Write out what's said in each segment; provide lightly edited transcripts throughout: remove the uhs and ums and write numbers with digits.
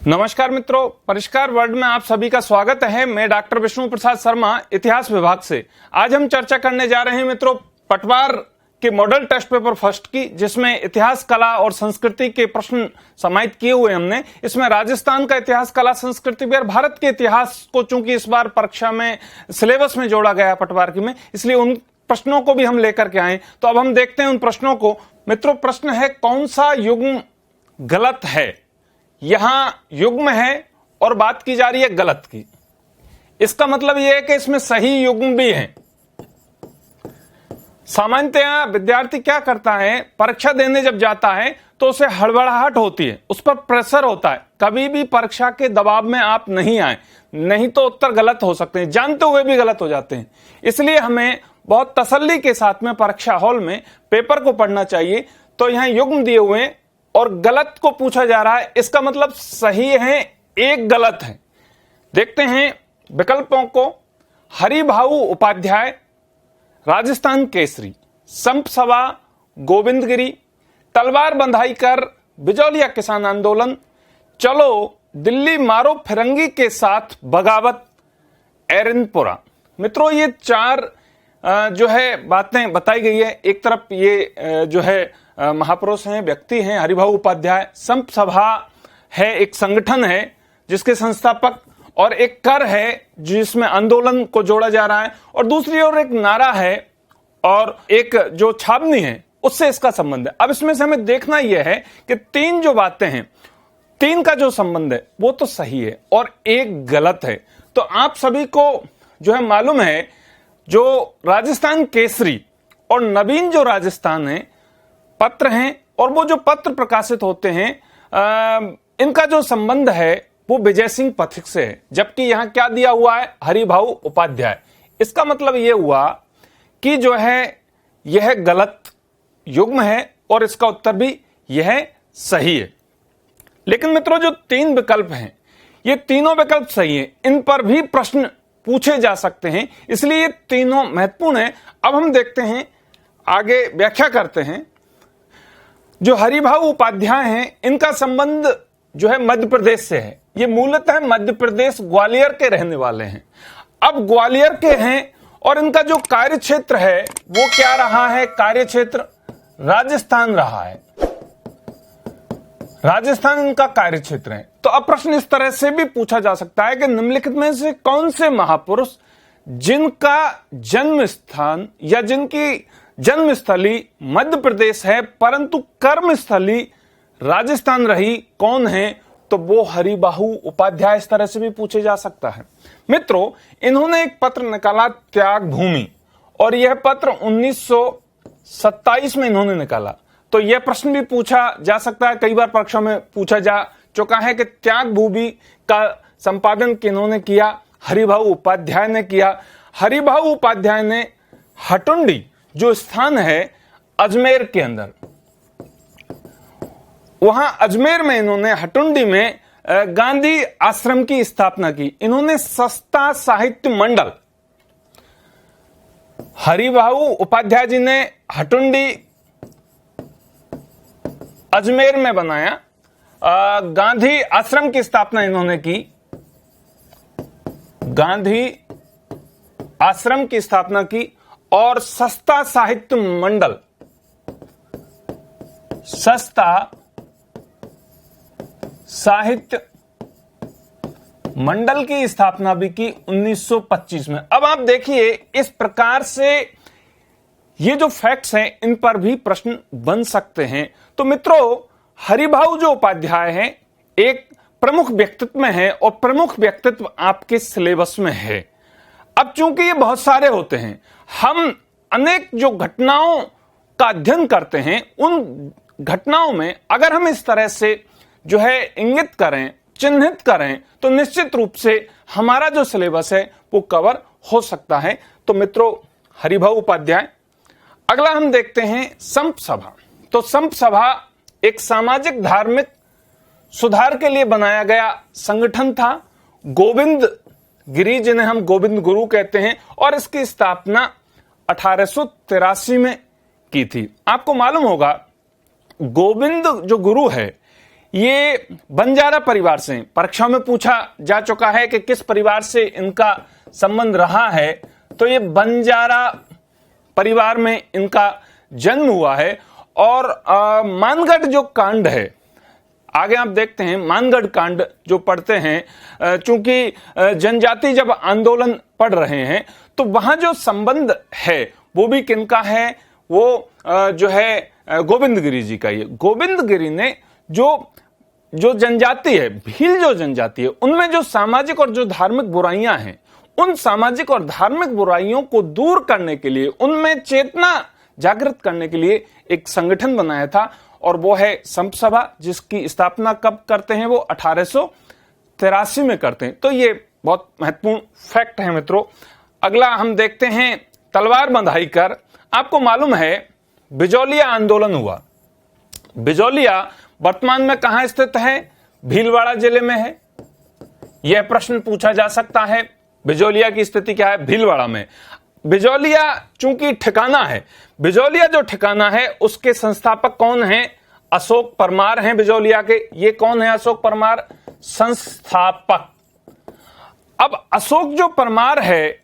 नमस्कार मित्रों, परिष्कार वर्ल्ड में आप सभी का स्वागत है। मैं डॉक्टर विष्णु प्रसाद शर्मा, इतिहास विभाग से। आज हम चर्चा करने जा रहे हैं मित्रों पटवार के मॉडल टेस्ट पेपर फर्स्ट की, जिसमें इतिहास, कला और संस्कृति के प्रश्न समाहित किए हुए हमने। इसमें राजस्थान का इतिहास, कला, संस्कृति भी और भारत के इतिहास को चूंकि इस बार परीक्षा में सिलेबस में जोड़ा गया पटवार की में, इसलिए उन प्रश्नों को भी हम लेकर के आए। तो अब हम देखते हैं उन प्रश्नों को। मित्रों, प्रश्न है कौन सा युग्म गलत है। यहां युग्म है और बात की जा रही है गलत की। इसका मतलब यह है कि इसमें सही युग्म भी है। सामान्यतया विद्यार्थी क्या करता है, परीक्षा देने जब जाता है तो उसे हड़बड़ाहट होती है, उस पर प्रेशर होता है। कभी भी परीक्षा के दबाव में आप नहीं आए, नहीं तो उत्तर गलत हो सकते हैं, जानते हुए भी गलत हो जाते हैं। इसलिए हमें बहुत तसल्ली के साथ में परीक्षा हॉल में पेपर को पढ़ना चाहिए। तो यहां युग्म दिए हुए हैं और गलत को पूछा जा रहा है, इसका मतलब सही है, एक गलत है। देखते हैं विकल्पों को। हरिभाऊ उपाध्याय, राजस्थान केसरी, संप सभा, गोविंदगिरी, तलवार बंधाई कर, बिजौलिया किसान आंदोलन, चलो दिल्ली मारो फिरंगी के साथ बगावत, एरनपुरा। मित्रों, ये चार जो है बातें बताई गई है। एक तरफ ये जो है महापुरुष हैं, व्यक्ति हैं हरिभाऊ उपाध्याय। संप सभा है, एक संगठन है जिसके संस्थापक, और एक कर है जिसमें आंदोलन को जोड़ा जा रहा है, और दूसरी ओर एक नारा है और एक जो छावनी है उससे इसका संबंध है। अब इसमें से हमें देखना यह है कि तीन जो बातें हैं, तीन का जो संबंध है वो तो सही है और एक गलत है। तो आप सभी को जो है मालूम है, जो राजस्थान केसरी और नवीन जो राजस्थान है पत्र हैं, और वो जो पत्र प्रकाशित होते हैं इनका जो संबंध है वो विजय सिंह पथिक से है। जबकि यहां क्या दिया हुआ है, हरिभाऊ उपाध्याय। इसका मतलब यह हुआ कि जो है यह गलत युग्म है और इसका उत्तर भी यह सही है। लेकिन मित्रों, जो तीन विकल्प हैं ये तीनों विकल्प सही हैं, इन पर भी प्रश्न पूछे जा सकते हैं, इसलिए ये तीनों महत्वपूर्ण है। अब हम देखते हैं, आगे व्याख्या करते हैं। जो हरिभाऊ उपाध्याय हैं इनका संबंध जो है मध्य प्रदेश से है। ये मूलतः मध्य प्रदेश ग्वालियर के रहने वाले हैं। अब ग्वालियर के हैं और इनका जो कार्य क्षेत्र है वो क्या रहा है, कार्य क्षेत्र राजस्थान रहा है। राजस्थान इनका कार्य क्षेत्र है। तो अब प्रश्न इस तरह से भी पूछा जा सकता है कि निम्नलिखित में से कौन से महापुरुष जिनका जन्म स्थान या जिनकी जन्मस्थली मध्य प्रदेश है परंतु कर्मस्थली राजस्थान रही, कौन है? तो वो हरिभाऊ उपाध्याय। इस तरह से भी पूछे जा सकता है। मित्रों, इन्होंने एक पत्र निकाला त्याग भूमि, और यह पत्र 1927 में इन्होंने निकाला। तो यह प्रश्न भी पूछा जा सकता है, कई बार परीक्षा में पूछा जा चुका है कि त्याग भूमि का संपादन किन्होंने किया? हरिभाऊ उपाध्याय ने किया। हरिभाऊ उपाध्याय ने हटुंडी जो स्थान है अजमेर के अंदर, वहां अजमेर में इन्होंने हटुंडी में गांधी आश्रम की स्थापना की। इन्होंने सस्ता साहित्य मंडल, हरिभाऊ उपाध्याय जी ने हटुंडी अजमेर में बनाया। गांधी आश्रम की स्थापना इन्होंने की, गांधी आश्रम की स्थापना की, और सस्ता साहित्य मंडल, सस्ता साहित्य मंडल की स्थापना भी की 1925 में। अब आप देखिए, इस प्रकार से ये जो फैक्ट्स हैं इन पर भी प्रश्न बन सकते हैं। तो मित्रों, हरिभाऊ जो उपाध्याय हैं एक प्रमुख व्यक्तित्व में है, और प्रमुख व्यक्तित्व आपके सिलेबस में है। अब चूंकि ये बहुत सारे होते हैं, हम अनेक जो घटनाओं का अध्ययन करते हैं, उन घटनाओं में अगर हम इस तरह से जो है इंगित करें, चिन्हित करें, तो निश्चित रूप से हमारा जो सिलेबस है वो कवर हो सकता है। तो मित्रों, हरिभाऊ उपाध्याय। अगला हम देखते हैं संप सभा। तो संप सभा एक सामाजिक धार्मिक सुधार के लिए बनाया गया संगठन था। गोविंद गिरी, जिन्हें हम गोविंद गुरु कहते हैं, और इसकी स्थापना 1883 में की थी। आपको मालूम होगा गोविंद जो गुरु है ये बंजारा परिवार से, परीक्षा में पूछा जा चुका है कि किस परिवार से इनका संबंध रहा है, तो ये बंजारा परिवार में इनका जन्म हुआ है। और मानगढ़ जो कांड है, आगे आप देखते हैं मानगढ़ कांड जो पढ़ते हैं, चूंकि जनजाति जब आंदोलन पढ़ रहे हैं तो वहां जो संबंध है वो भी किनका है, वो जो है गोविंद गिरी जी का। ये गोविंद गिरी ने जो जनजाति है, भील जो जनजाति है, उनमें जो सामाजिक और जो धार्मिक बुराइयां हैं, उन सामाजिक और धार्मिक बुराइयों को दूर करने के लिए, उनमें चेतना जागृत करने के लिए एक संगठन बनाया था, और वो है संत सभा, जिसकी स्थापना कब करते हैं, वो 1883 में करते हैं। तो ये बहुत महत्वपूर्ण फैक्ट है मित्रों। अगला हम देखते हैं तलवार बंधाई कर। आपको मालूम है बिजौलिया आंदोलन हुआ। बिजौलिया वर्तमान में कहां स्थित है? भीलवाड़ा जिले में है। यह प्रश्न पूछा जा सकता है, बिजौलिया की स्थिति क्या है? भीलवाड़ा में। बिजौलिया चूंकि ठिकाना है, बिजौलिया जो ठिकाना है उसके संस्थापक कौन हैं? अशोक परमार हैं बिजौलिया के। ये कौन है अशोक परमार? संस्थापक। अब अशोक जो परमार है,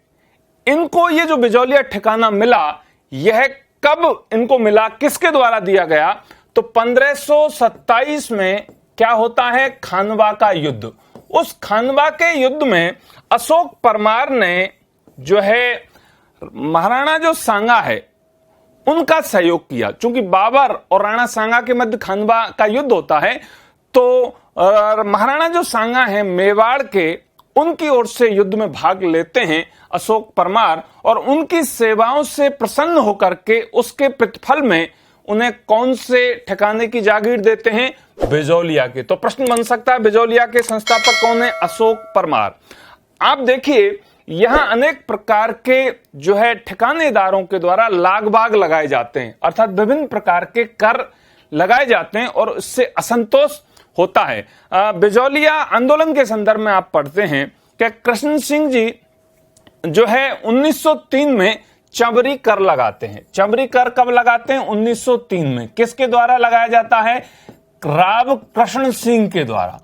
इनको ये जो बिजौलिया ठिकाना मिला, यह कब इनको मिला, किसके द्वारा दिया गया? तो 1527 में क्या होता है? खानवा का युद्ध। उस खानवा के युद्ध में अशोक परमार ने जो है महाराणा जो सांगा है उनका सहयोग किया। चूंकि बाबर और राणा सांगा के मध्य खानवा का युद्ध होता है, तो महाराणा जो सांगा है मेवाड़ के, उनकी ओर से युद्ध में भाग लेते हैं अशोक परमार, और उनकी सेवाओं से प्रसन्न होकर के उसके प्रतिफल में उन्हें कौन से ठिकाने की जागीर देते हैं? बिजौलिया के। तो प्रश्न बन सकता है बिजौलिया के संस्थापक कौन है? अशोक परमार। आप देखिए यहां अनेक प्रकार के जो है ठिकानेदारों के द्वारा लाग बाग लगाए जाते हैं, अर्थात विभिन्न प्रकार के कर लगाए जाते हैं और इससे असंतोष होता है। बिजौलिया आंदोलन के संदर्भ में आप पढ़ते हैं कि कृष्ण सिंह जी जो है 1903 में चबरी कर लगाते हैं। चबरी कर कब लगाते हैं? 1903 में। किसके द्वारा लगाया जाता है? राव कृष्ण सिंह के द्वारा।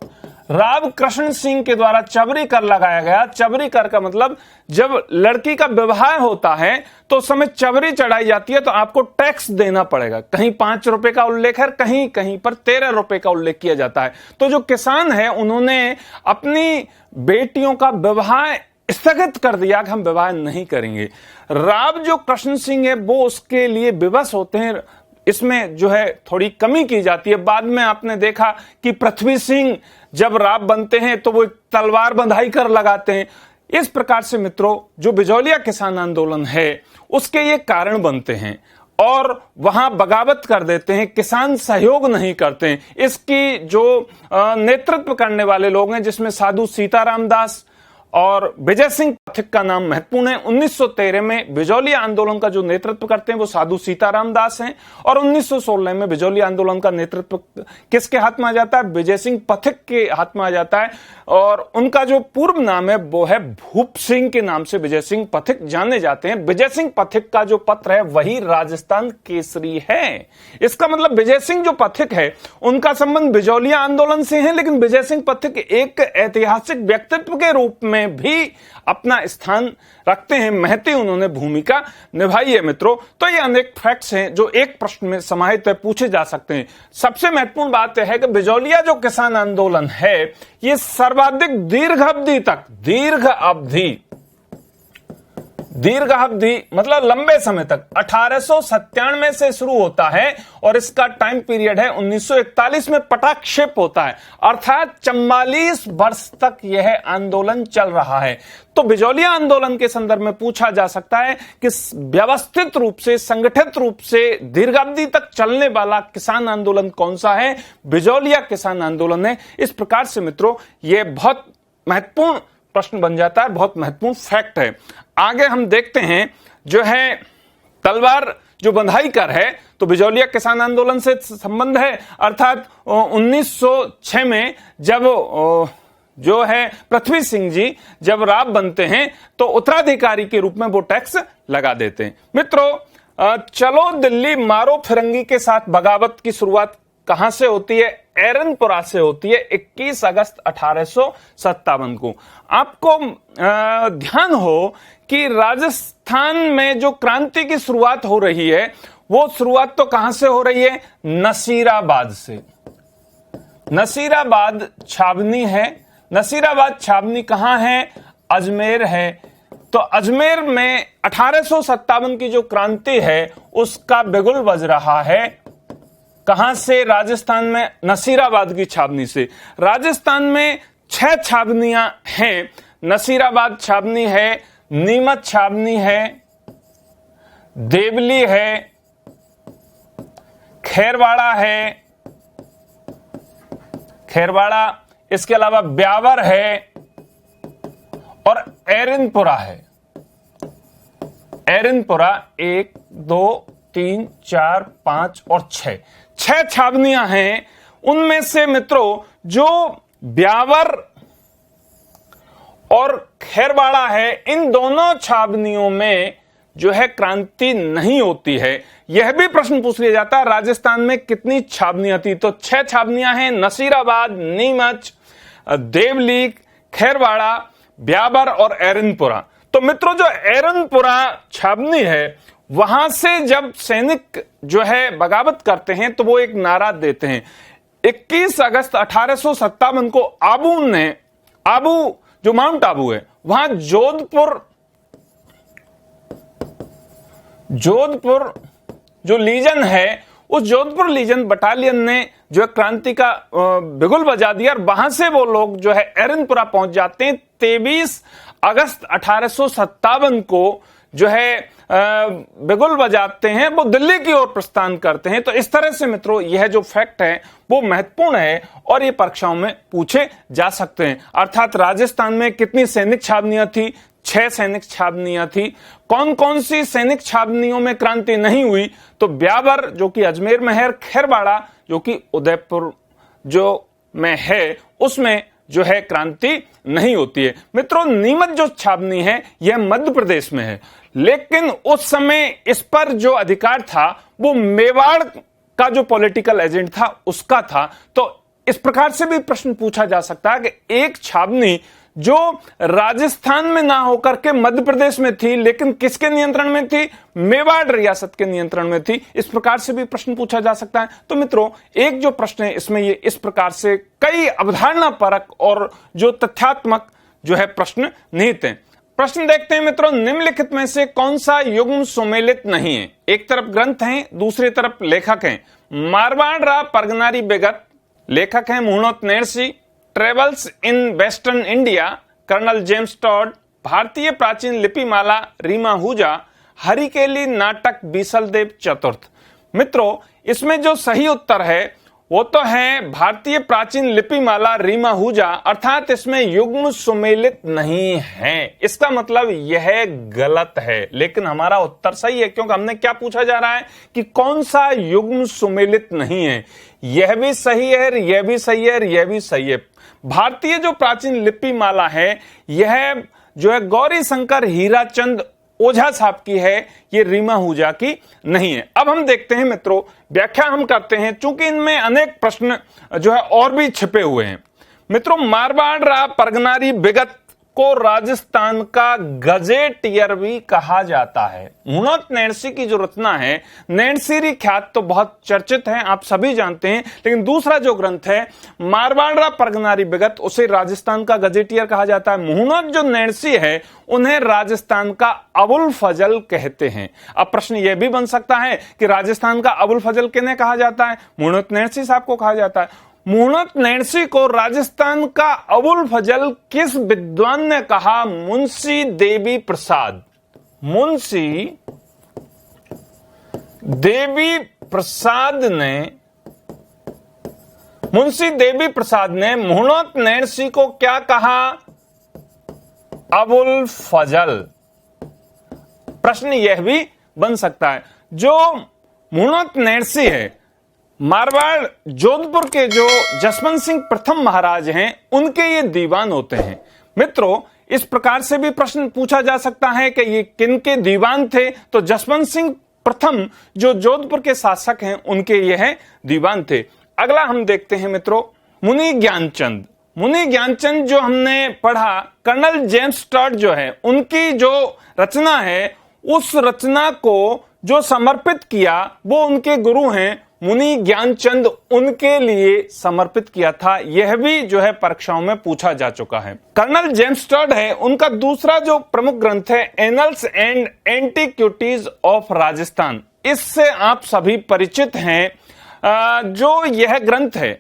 राव कृष्ण सिंह के द्वारा चबरी कर लगाया गया। चबरी कर का मतलब जब लड़की का विवाह होता है तो उस समय चबरी चढ़ाई जाती है, तो आपको टैक्स देना पड़ेगा। कहीं 5 रुपए का उल्लेख है, कहीं कहीं पर 13 रुपए का उल्लेख किया जाता है। तो जो किसान है उन्होंने अपनी बेटियों का विवाह स्थगित कर दिया कि हम विवाह नहीं करेंगे। राव जो कृष्ण सिंह है वो उसके लिए विवश होते हैं, इसमें जो है थोड़ी कमी की जाती है। बाद में आपने देखा कि पृथ्वी सिंह जब राव बनते हैं तो वो तलवार बंधाई कर लगाते हैं। इस प्रकार से मित्रों जो बिजौलिया किसान आंदोलन है उसके ये कारण बनते हैं और वहां बगावत कर देते हैं, किसान सहयोग नहीं करते हैं। इसकी जो नेतृत्व करने वाले लोग हैं जिसमें साधु सीताराम दास और विजय सिंह पथिक का नाम महत्वपूर्ण है। 1913 में बिजौलिया आंदोलन का जो नेतृत्व करते हैं वो साधु सीताराम दास हैं, और 1916 में बिजौलिया आंदोलन का नेतृत्व किसके हाथ में आ जाता है? विजय सिंह पथिक के हाथ में आ जाता है, और उनका जो पूर्व नाम है वो है भूप सिंह के नाम से विजय सिंह पथिक जाने जाते हैं। विजय सिंह पथिक का जो पत्र है वही राजस्थान केसरी है। इसका मतलब विजय सिंह जो पथिक है उनका संबंध बिजौलिया आंदोलन से है, लेकिन विजय सिंह पथिक एक ऐतिहासिक व्यक्तित्व के रूप में भी अपना स्थान रखते हैं, महती उन्होंने भूमिका निभाई है मित्रों। तो ये अनेक फैक्ट्स हैं जो एक प्रश्न में समाहित है, पूछे जा सकते हैं। सबसे महत्वपूर्ण बात यह है कि बिजौलिया जो किसान आंदोलन है ये सर्वाधिक दीर्घ अवधि मतलब लंबे समय तक 1897 से शुरू होता है और इसका टाइम पीरियड है 1941 में पटाक्षेप होता है, अर्थात 44 वर्ष तक यह आंदोलन चल रहा है। तो बिजौलिया आंदोलन के संदर्भ में पूछा जा सकता है कि व्यवस्थित रूप से, संगठित रूप से दीर्घावधि तक चलने वाला किसान आंदोलन कौन सा है? बिजौलिया किसान आंदोलन है। इस प्रकार से मित्रों यह बहुत महत्वपूर्ण प्रश्न बन जाता है, बहुत महत्वपूर्ण फैक्ट है। आगे हम देखते हैं जो है तलवार जो बंधाई कर है, तो बिजौलिया किसान आंदोलन से संबंध है, अर्थात 1906 में जब जो है पृथ्वी सिंह जी जब राव बनते हैं तो उत्तराधिकारी के रूप में वो टैक्स लगा देते हैं। मित्रों चलो दिल्ली मारो फिरंगी के साथ बगावत की शुरुआत कहां से होती है? एरनपुरा से होती है 21 अगस्त 1857 को। आपको ध्यान हो कि राजस्थान में जो क्रांति की शुरुआत हो रही है वो शुरुआत तो कहां से हो रही है? नसीराबाद से। नसीराबाद छावनी है। नसीराबाद छावनी कहां है? अजमेर है। तो अजमेर में 1857 की जो क्रांति है उसका बिगुल बज रहा है कहां से? राजस्थान में नसीराबाद की छावनी से। राजस्थान में 6 छावनियां हैं। नसीराबाद छावनी है, नीमच छावनी है, देवली है, खेरवाड़ा है, खेरवाड़ा, इसके अलावा ब्यावर है और एरनपुरा है। एरनपुरा 1 2 3 4 5 और 6 छावनियां हैं। उनमें से मित्रों जो ब्यावर और खेरवाड़ा है, इन दोनों छावनियों में जो है क्रांति नहीं होती है। यह भी प्रश्न पूछ लिया जाता है राजस्थान में कितनी छावनियां थी? तो 6 छावनियां हैं, नसीराबाद, नीमच, देवली, खेरवाड़ा, ब्यावर और एरनपुरा। तो मित्रों जो एरनपुरा छावनी है वहां से जब सैनिक जो है बगावत करते हैं तो वो एक नारा देते हैं। 21 अगस्त 1857 को आबू जो माउंट आबू है वहां जोधपुर जो लीजन है उस जोधपुर लीजन बटालियन ने जो है क्रांति का बिगुल बजा दिया और वहां से वो लोग जो है एरनपुरा पहुंच जाते हैं। 23 अगस्त 1857 को जो है बिगुल बजाते हैं, वो दिल्ली की ओर प्रस्थान करते हैं। तो इस तरह से मित्रों यह जो फैक्ट है वो महत्वपूर्ण है और ये परीक्षाओं में पूछे जा सकते हैं। अर्थात राजस्थान में कितनी सैनिक छावनियां थी? 6 सैनिक छावनियां थी। कौन कौन सी सैनिक छावनियों में क्रांति नहीं हुई? तो ब्यावर जो कि अजमेर में है, खेरवाड़ा जो कि उदयपुर जो में है उसमें जो है क्रांति नहीं होती है। मित्रों नीमच जो छावनी है यह मध्य प्रदेश में है, लेकिन उस समय इस पर जो अधिकार था वो मेवाड़ का जो पॉलिटिकल एजेंट था उसका था। तो इस प्रकार से भी प्रश्न पूछा जा सकता है कि एक छावनी जो राजस्थान में ना होकर के मध्य प्रदेश में थी लेकिन किसके नियंत्रण में थी? मेवाड़ रियासत के नियंत्रण में थी। इस प्रकार से भी प्रश्न पूछा जा सकता है। तो मित्रों एक जो प्रश्न है इसमें ये इस प्रकार से कई अवधारणा परक और जो तथ्यात्मक जो है प्रश्न निहित हैं। प्रश्न देखते हैं मित्रों, निम्नलिखित में से कौन सा युग्म सुमेलित नहीं है? एक तरफ ग्रंथ हैं, दूसरी तरफ लेखक हैं। मारवाड़ रा परगनारी बेगत, लेखक हैं Muhnot Nainsi. Travels in western India, colonel James Tod. भारतीय प्राचीन लिपिमाला, रीमा हुजा। हरिकेली नाटक, बीसलदेव चतुर्थ। मित्रों इसमें जो सही उत्तर है वो तो है भारतीय प्राचीन लिपिमाला, रीमा हुजा, अर्थात इसमें युग्म सुमेलित नहीं है। इसका मतलब यह गलत है, लेकिन हमारा उत्तर सही है क्योंकि हमने क्या पूछा जा रहा है कि कौन सा युग्म सुमेलित नहीं है। यह भी सही है, यह भी सही है, यह भी सही है। भारतीय जो प्राचीन लिपिमाला है यह जो है गौरी शंकर हीराचंद ओझा साहब की है, ये रीमा हुजा की नहीं है। अब हम देखते हैं मित्रों, व्याख्या हम करते हैं चूंकि इनमें अनेक प्रश्न जो है और भी छिपे हुए हैं। मित्रों मारवाड़ रा परगनारी बिगत को राजस्थान का गजेटियर भी कहा जाता है। मुहणोत नैणसी की जो रचना है, नैणसीरी ख्यात तो बहुत चर्चित है, आप सभी जानते हैं, लेकिन दूसरा जो ग्रंथ है मारवाड़ रा परगनारी बिगत, उसे राजस्थान का गजेटियर कहा जाता है। मुहणोत जो नैणसी है उन्हें राजस्थान का अबुल फजल कहते हैं। अब प्रश्न यह भी बन सकता है कि राजस्थान का अबुल फजल किन्हें कहा जाता है? मुहणोत नैणसी साहब को कहा जाता है। मुहणोत नैणसी को राजस्थान का अबुल फजल किस विद्वान ने कहा? मुंशी देवी प्रसाद। मुंशी देवी प्रसाद ने मुहणोत नैणसी को क्या कहा? अबुल फजल। प्रश्न यह भी बन सकता है, जो मुहणोत नैणसी है मारवाड़ जोधपुर के जो जसवंत सिंह प्रथम महाराज हैं उनके ये दीवान होते हैं। मित्रों इस प्रकार से भी प्रश्न पूछा जा सकता है कि ये किनके दीवान थे? तो जसवंत सिंह प्रथम जो जोधपुर के शासक हैं उनके ये हैं दीवान थे। अगला हम देखते हैं मित्रों मुनि ज्ञानचंद। मुनि ज्ञानचंद जो हमने पढ़ा, कर्नल जेम्स टर्ड जो है उनकी जो रचना है, उस रचना को जो समर्पित किया वो उनके गुरु हैं मुनि ज्ञानचंद, उनके लिए समर्पित किया था। यह भी जो है परीक्षाओं में पूछा जा चुका है। कर्नल जेम्स टर्ड है, उनका दूसरा जो प्रमुख ग्रंथ है annuls and antiquities of Rajasthan, इससे आप सभी परिचित हैं। जो यह ग्रंथ है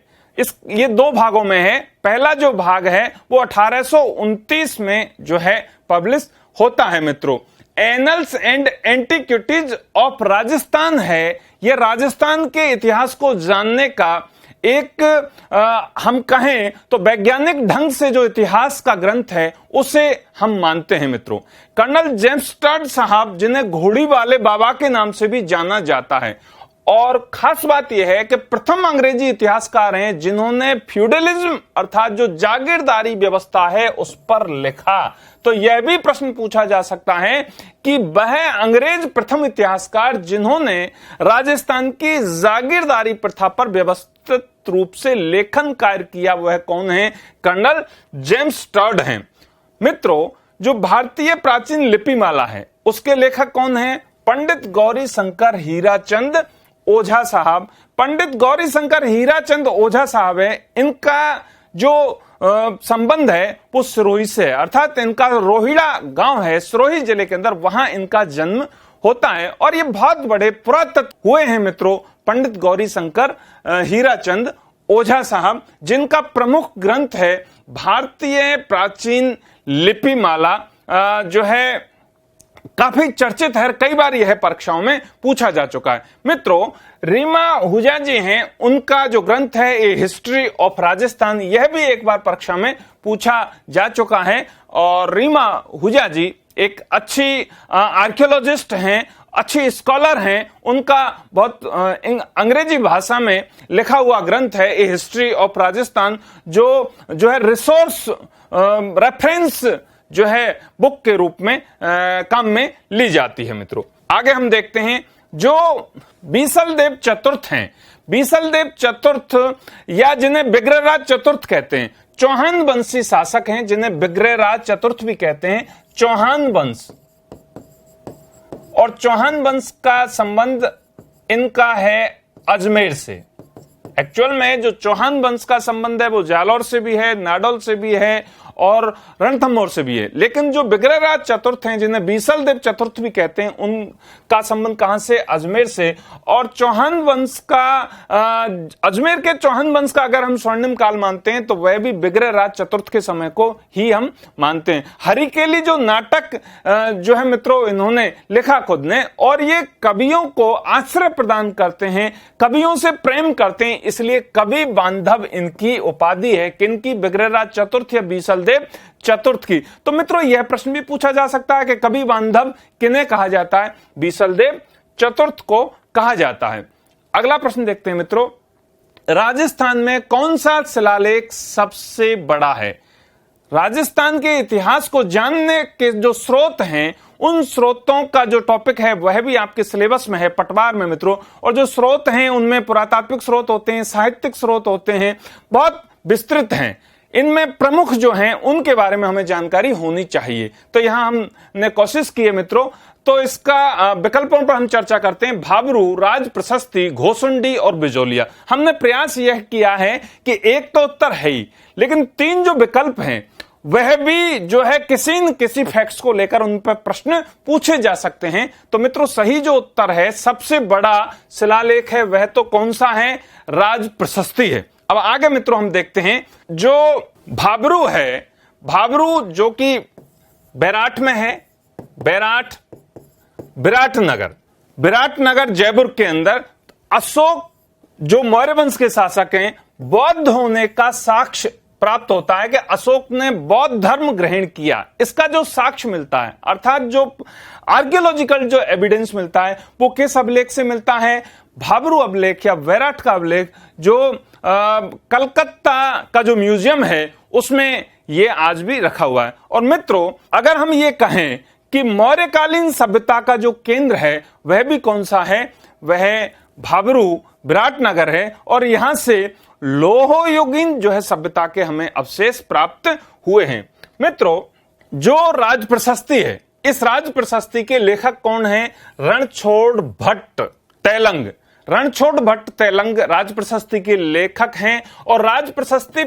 ये दो भागों में है। पहला जो भाग है वो 1829 में जो है पब्लिश होता है मित्रों। Annuls and antiquities of Rajasthan है, यह राजस्थान के इतिहास को जानने का एक हम कहें तो वैज्ञानिक ढंग से जो इतिहास का ग्रंथ है उसे हम मानते हैं मित्रों। कर्नल जेम्स टर्ड साहब, जिन्हें घोड़ी वाले बाबा के नाम से भी जाना जाता है, और खास बात यह है कि प्रथम अंग्रेजी इतिहासकार हैं जिन्होंने फ्यूडलिज्म अर्थात जो जागीरदारी व्यवस्था है उस पर लिखा। तो यह भी प्रश्न पूछा जा सकता है कि वह अंग्रेज प्रथम इतिहासकार जिन्होंने राजस्थान की जागीरदारी प्रथा पर व्यवस्थित रूप से लेखन कार्य किया, वह कौन है? कर्नल जेम्स टर्ड हैं। मित्रों, जो भारतीय प्राचीन लिपिमाला है उसके लेखक कौन है? पंडित गौरी शंकर हीराचंद ओझा साहब। पंडित गौरी शंकर हीराचंद ओझा साहब है, इनका जो संबंध है वो सिरोही से है, अर्थात इनका रोहिड़ा गांव है सिरोही जिले के अंदर, वहां इनका जन्म होता है। और ये बहुत बड़े पुरातत्व हुए हैं मित्रों पंडित गौरी शंकर हीराचंद ओझा साहब, जिनका प्रमुख ग्रंथ है भारतीय प्राचीन लिपिमाला, जो है काफी चर्चित है, कई बार यह परीक्षाओं में पूछा जा चुका है। मित्रों, रीमा हुजा जी हैं, उनका जो ग्रंथ है ए हिस्ट्री ऑफ राजस्थान, यह भी एक बार परीक्षा में पूछा जा चुका है। और रीमा हुजा जी एक अच्छी आर्कियोलॉजिस्ट हैं, अच्छी स्कॉलर हैं। उनका बहुत अंग्रेजी भाषा में लिखा हुआ ग्रंथ है ए हिस्ट्री ऑफ राजस्थान, जो है रिसोर्स रेफरेंस जो है बुक के रूप में काम में ली जाती है। मित्रों, आगे हम देखते हैं जो बीसलदेव चतुर्थ हैं। बीसलदेव चतुर्थ या जिन्हें विग्रहराज चतुर्थ कहते हैं, चौहान वंशी शासक हैं जिन्हें विग्रहराज चतुर्थ भी कहते हैं। चौहान वंश और चौहान वंश का संबंध इनका है अजमेर से। एक्चुअल में जो चौहान वंश का संबंध है वो जालौर से भी है, नाडौल से भी है और रणथंभौर से भी है। लेकिन जो विग्रहराज चतुर्थ हैं जिन्हें बीसलदेव चतुर्थ भी कहते हैं, उनका संबंध कहां से? अजमेर से। और चौहान वंश का अजमेर के चौहान वंश का अगर हम स्वर्णिम काल मानते हैं तो वह भी विग्रहराज चतुर्थ के समय को ही हम मानते हैं। हरिकेली जो नाटक जो है मित्रों इन्होंने लिखा खुद ने, और ये कवियों को आश्रय प्रदान करते हैं, कवियों से प्रेम करते हैं, इसलिए कवि बांधव इनकी उपाधि है। किनकी? विग्रहराज चतुर्थ या बीसलदेव चतुर्थ की। तो मित्रों, यह प्रश्न भी पूछा जा सकता है कि कवि बांधव किन्हें कहा जाता है? बीसलदेव चतुर्थ को कहा जाता है। अगला प्रश्न देखते हैं मित्रों, राजस्थान में कौन सा शिलालेख सबसे बड़ा है? राजस्थान के इतिहास को जानने के जो स्रोत हैं, उन स्रोतों का जो टॉपिक है वह भी आपके सिलेबस में है, पटवार में मित्रों। और जो स्रोत हैं उनमें पुरातात्विक स्रोत होते हैं, साहित्यिक स्रोत होते हैं, बहुत विस्तृत हैं। इनमें प्रमुख जो हैं उनके बारे में हमें जानकारी होनी चाहिए। तो यहां हमने कोशिश की है मित्रों, तो इसका विकल्पों पर हम चर्चा करते हैं। भाबरू, राज प्रशस्ति, घोसुंडी और बिजोलिया। हमने प्रयास यह किया है कि एक तो उत्तर है ही, लेकिन तीन जो विकल्प हैं वह भी जो है किसी न किसी फैक्ट्स को लेकर उन पर प्रश्न पूछे जा सकते हैं। तो मित्रों, सही जो उत्तर है, सबसे बड़ा शिलालेख है, वह तो कौन सा है? राज प्रशस्ति है। अब आगे मित्रों हम देखते हैं जो भाबरू है, भाबरू जो कि बैराठ में है, विराटनगर जयपुर के अंदर अशोक जो मौर्य वंश के शासक हैं, बौद्ध होने का साक्ष्य प्राप्त होता है कि अशोक ने बौद्ध धर्म ग्रहण किया। इसका जो साक्ष्य मिलता है, अर्थात जो आर्कियोलॉजिकल जो एविडेंस मिलता है, वो किस अभिलेख से मिलता है? भाबरू अभिलेख या वैराट का अभिलेख, जो कलकत्ता का जो म्यूजियम है उसमें ये आज भी रखा हुआ है। और मित्रों, अगर हम ये कहें कि मौर्यकालीन सभ्यता का जो केंद्र है वह भी कौन सा है? वह भाबरू विराटनगर है और यहां से लोहयुगीन जो है सभ्यता के हमें अवशेष प्राप्त हुए हैं। मित्रों, जो राज प्रशस्ति है, इस राज प्रशस्ति के लेखक कौन है? रणछोड़ भट्ट तैलंग। रणछोड़ भट्ट तैलंग राज प्रशस्ति के लेखक हैं और राज प्रशस्ति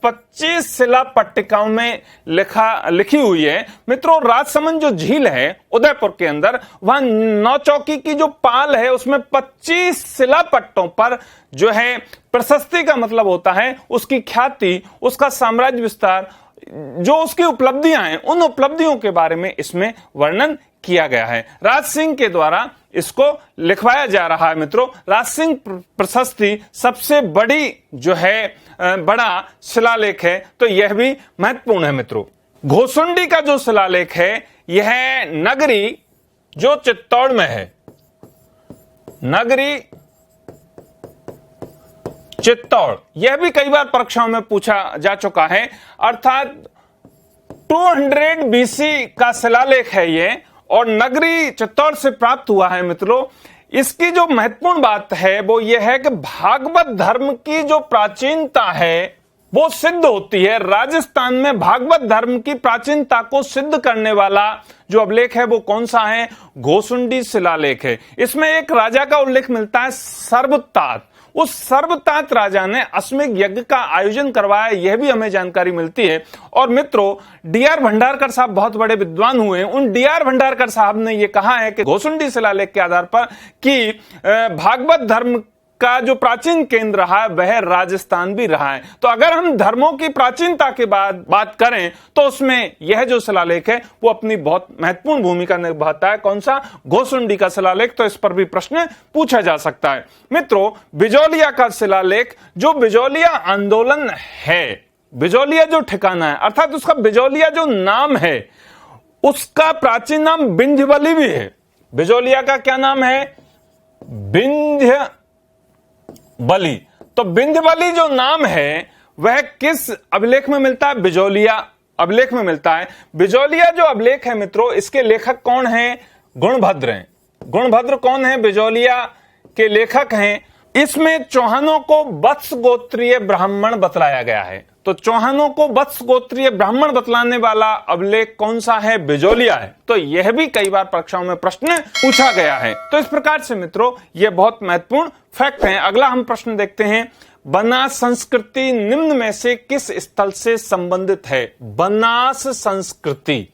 25 शिला पट्टिकाओं में लिखी हुई है। मित्रों, राजसमंद जो झील है उदयपुर के अंदर, वहां नौचौकी की जो पाल है उसमें 25 शिला पट्टों पर जो है प्रशस्ति का मतलब होता है उसकी ख्याति, उसका साम्राज्य विस्तार, जो उसकी उपलब्धियां हैं, उन उपलब्धियों के बारे में इसमें वर्णन किया गया है। राज सिंह के द्वारा इसको लिखवाया जा रहा है। मित्रों, राज सिंह प्रशस्ति सबसे बड़ी जो है बड़ा शिलालेख है, तो यह भी महत्वपूर्ण है। मित्रों, घोसुंडी का जो शिलालेख है यह नगरी जो चित्तौड़ में है, नगरी चित्तौड़, यह भी कई बार परीक्षाओं में पूछा जा चुका है। अर्थात 200 BC का शिलालेख है ये और नगरी चित्तौड़ से प्राप्त हुआ है। मित्रों, इसकी जो महत्वपूर्ण बात है वो ये है कि भागवत धर्म की जो प्राचीनता है वो सिद्ध होती है। राजस्थान में भागवत धर्म की प्राचीनता को सिद्ध करने वाला जो अभिलेख है वो कौन सा है? घोसुंडी शिलालेख है। इसमें एक राजा का उल्लेख मिलता है, सर्वतात। उस सर्वतात राजा ने अश्वमेध यज्ञ का आयोजन करवाया, यह भी हमें जानकारी मिलती है। और मित्रों, डी.आर. भंडारकर साहब बहुत बड़े विद्वान हुए हैं। उन डी.आर. भंडारकर साहब ने यह कहा है कि घोसुंडी शिलालेख के आधार पर कि भागवत धर्म का जो प्राचीन केंद्र रहा है वह राजस्थान भी रहा है। तो अगर हम धर्मों की प्राचीनता के बाद बात करें तो उसमें यह जो शिलालेख है वो अपनी बहुत महत्वपूर्ण भूमिका निभाता है। कौन सा? घोसुंडी का शिलालेख। तो इस पर भी प्रश्न पूछा जा सकता है। मित्रों, बिजौलिया का शिलालेख, जो बिजौलिया आंदोलन है, बिजौलिया जो ठिकाना है, अर्थात उसका बिजौलिया जो नाम है उसका प्राचीन नाम विंध्यवली भी है। बिजौलिया का क्या नाम है? विंध्य बली। तो विंध्यवली जो नाम है वह किस अभिलेख में मिलता है? बिजौलिया अभिलेख में मिलता है। बिजौलिया जो अभिलेख है मित्रों, इसके लेखक कौन है? गुणभद्र हैं। गुणभद्र कौन है? बिजौलिया के लेखक हैं। इसमें चौहानों को वत्स गोत्रीय ब्राह्मण बतलाया गया है। तो चौहानों को वत्स गोत्रीय ब्राह्मण बतलाने वाला अभिलेख कौन सा है? बिजौलिया है। तो यह भी कई बार परीक्षाओं में प्रश्न पूछा गया है। तो इस प्रकार से मित्रों यह बहुत महत्वपूर्ण फैक्ट है। अगला हम प्रश्न देखते हैं, बनास संस्कृति निम्न में से किस स्थल से संबंधित है? बनास संस्कृति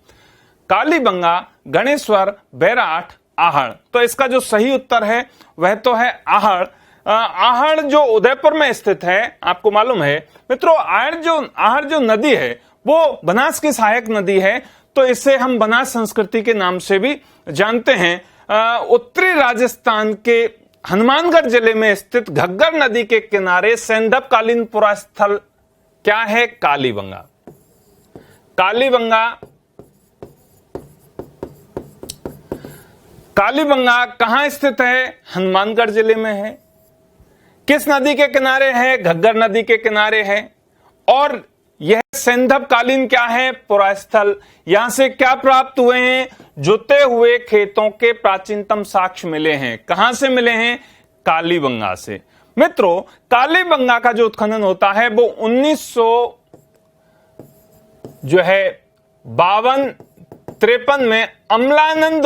कालीबंगा, गणेश्वर, बैराठ, आहड़। तो इसका जो सही उत्तर है वह तो है आहड़। आहड़ जो उदयपुर में स्थित है, आपको मालूम है मित्रों, आहड़ जो नदी है वो बनास की सहायक नदी है। तो इसे हम बनास संस्कृति के नाम से भी जानते हैं। उत्तरी राजस्थान के हनुमानगढ़ जिले में स्थित घग्गर नदी के किनारे सैंधवकालीन पुरास्थल क्या है? कालीबंगा। कालीबंगा, कालीबंगा कहां स्थित है? हनुमानगढ़ जिले में है। किस नदी के किनारे है? घग्गर नदी के किनारे है। और यह सैंधवकालीन क्या है? पुरास्थल। यहां से क्या प्राप्त हुए हैं? जुते हुए खेतों के प्राचीनतम साक्ष्य मिले हैं। कहां से मिले हैं? कालीबंगा से। मित्रों, कालीबंगा का जो उत्खनन होता है वो 1952-53 में अमलानंद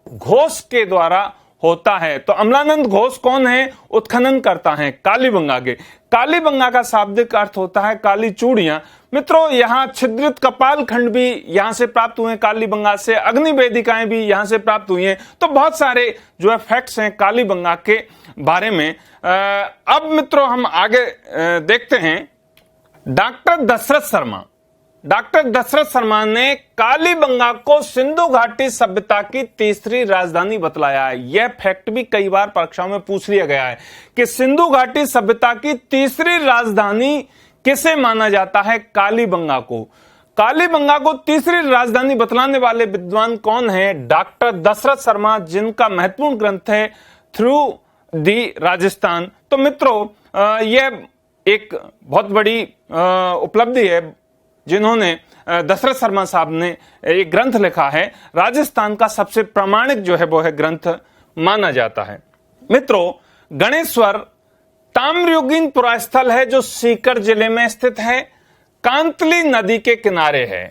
घोष के द्वारा होता है। तो अमलानंद घोष कौन है? उत्खनन करता है कालीबंगा के। कालीबंगा का शाब्दिक अर्थ होता है काली चूड़ियां। मित्रों, यहां छिद्रित कपाल खंड भी यहां से प्राप्त हुए हैं कालीबंगा से, अग्नि वेदिकाएं भी यहां से प्राप्त हुई हैं। तो बहुत सारे जो है फैक्ट्स हैं कालीबंगा के बारे में। अब मित्रों हम आगे देखते हैं। डॉक्टर दशरथ शर्मा ने कालीबंगा को सिंधु घाटी सभ्यता की तीसरी राजधानी बतलाया है। यह फैक्ट भी कई बार परीक्षाओं में पूछ लिया गया है कि सिंधु घाटी सभ्यता की तीसरी राजधानी किसे माना जाता है? कालीबंगा को। कालीबंगा को तीसरी राजधानी बतलाने वाले विद्वान कौन है? डॉक्टर दशरथ शर्मा, जिनका महत्वपूर्ण ग्रंथ है थ्रू दी राजस्थान। तो मित्रों यह एक बहुत बड़ी उपलब्धि है जिन्होंने दशरथ शर्मा साहब ने एक ग्रंथ लिखा है, राजस्थान का सबसे प्रामाणिक जो है वो है ग्रंथ माना जाता है। मित्रों, गणेश्वर ताम्रयुगीन पुरास्थल है जो सीकर जिले में स्थित है, कांतली नदी के किनारे है।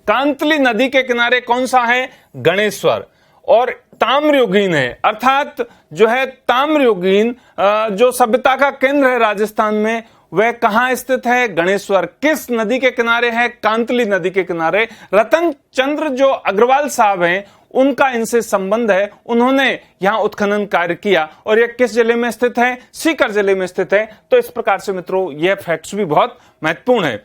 कांतली नदी के किनारे कौन सा है? गणेश्वर। और ताम्रयुगीन है, अर्थात जो है ताम्रयुगीन जो सभ्यता का केंद्र है राजस्थान में, वह कहां स्थित है? गणेश्वर। किस नदी के किनारे है? कांतली नदी के किनारे। रतन चंद्र जो अग्रवाल साहब हैं, उनका इनसे संबंध है, उन्होंने यहां उत्खनन कार्य किया और यह किस जिले में स्थित है? सीकर जिले में स्थित है। तो इस प्रकार से मित्रों यह फैक्ट्स भी बहुत महत्वपूर्ण है।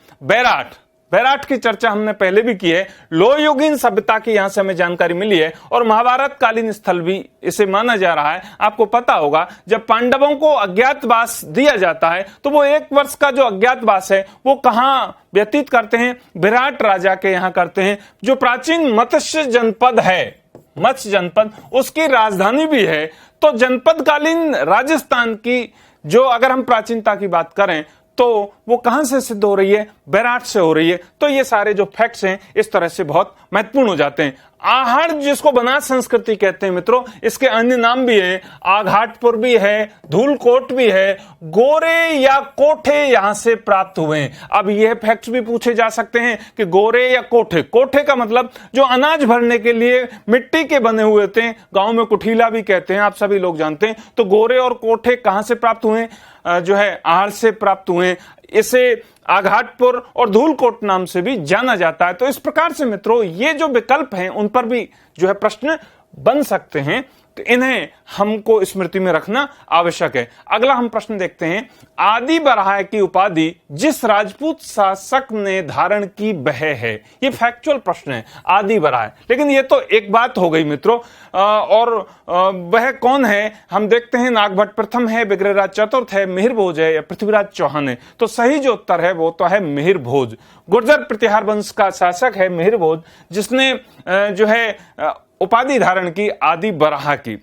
बैराट की चर्चा हमने पहले भी की है। लोहयुगीन सभ्यता की यहां से हमें जानकारी मिली है और महाभारत कालीन स्थल भी इसे माना जा रहा है। आपको पता होगा जब पांडवों को अज्ञातवास दिया जाता है तो वो 1 वर्ष का जो अज्ञातवास है वो कहां व्यतीत करते हैं? विराट राजा के यहां करते हैं, जो प्राचीन मत्स्य जनपद है, मत्स्य जनपद उसकी राजधानी भी है। तो जनपदकालीन राजस्थान की जो अगर हम प्राचीनता की बात करें तो वो कहां से सिद्ध हो रही है? बैराट से हो रही है। तो ये सारे जो फैक्ट्स हैं इस तरह से बहुत महत्वपूर्ण हो जाते हैं। आहड़ जिसको बनास संस्कृति कहते हैं मित्रों, इसके अन्य नाम भी है, आघाटपुर भी है, धूलकोट भी है, गोरे या कोठे यहां से प्राप्त हुए हैं। अब यह फैक्ट्स भी पूछे जा सकते हैं कि गोरे या कोठे। कोठे का मतलब जो अनाज भरने के लिए मिट्टी के बने हुए थे, गांव में कुठीला भी कहते हैं, आप सभी लोग जानते हैं। तो गोरे और कोठे कहां से प्राप्त हुए? जो है आहड़ से प्राप्त हुए। इसे आघाटपुर और धूलकोट नाम से भी जाना जाता है। तो इस प्रकार से मित्रों ये जो विकल्प हैं उन पर भी जो है प्रश्न बन सकते हैं, तो इन्हें हमको स्मृति में रखना आवश्यक है। अगला हम प्रश्न देखते हैं, आदि बराह की उपाधि जिस राजपूत शासक ने धारण की वह है। ये फैक्चुअल प्रश्न है, आदि बराह। लेकिन ये तो एक बात हो गई मित्रों, और वह कौन है? हम देखते हैं नागभट्ट प्रथम है, बिग्रहराज चतुर्थ है, मिहिर भोज है या पृथ्वीराज चौहान है। तो सही जो उत्तर है वो तो है मिहिर भोज। गुर्जर प्रतिहार वंश का शासक है मिहिर भोज, जिसने जो है उपाधि धारण की आदि बराह की।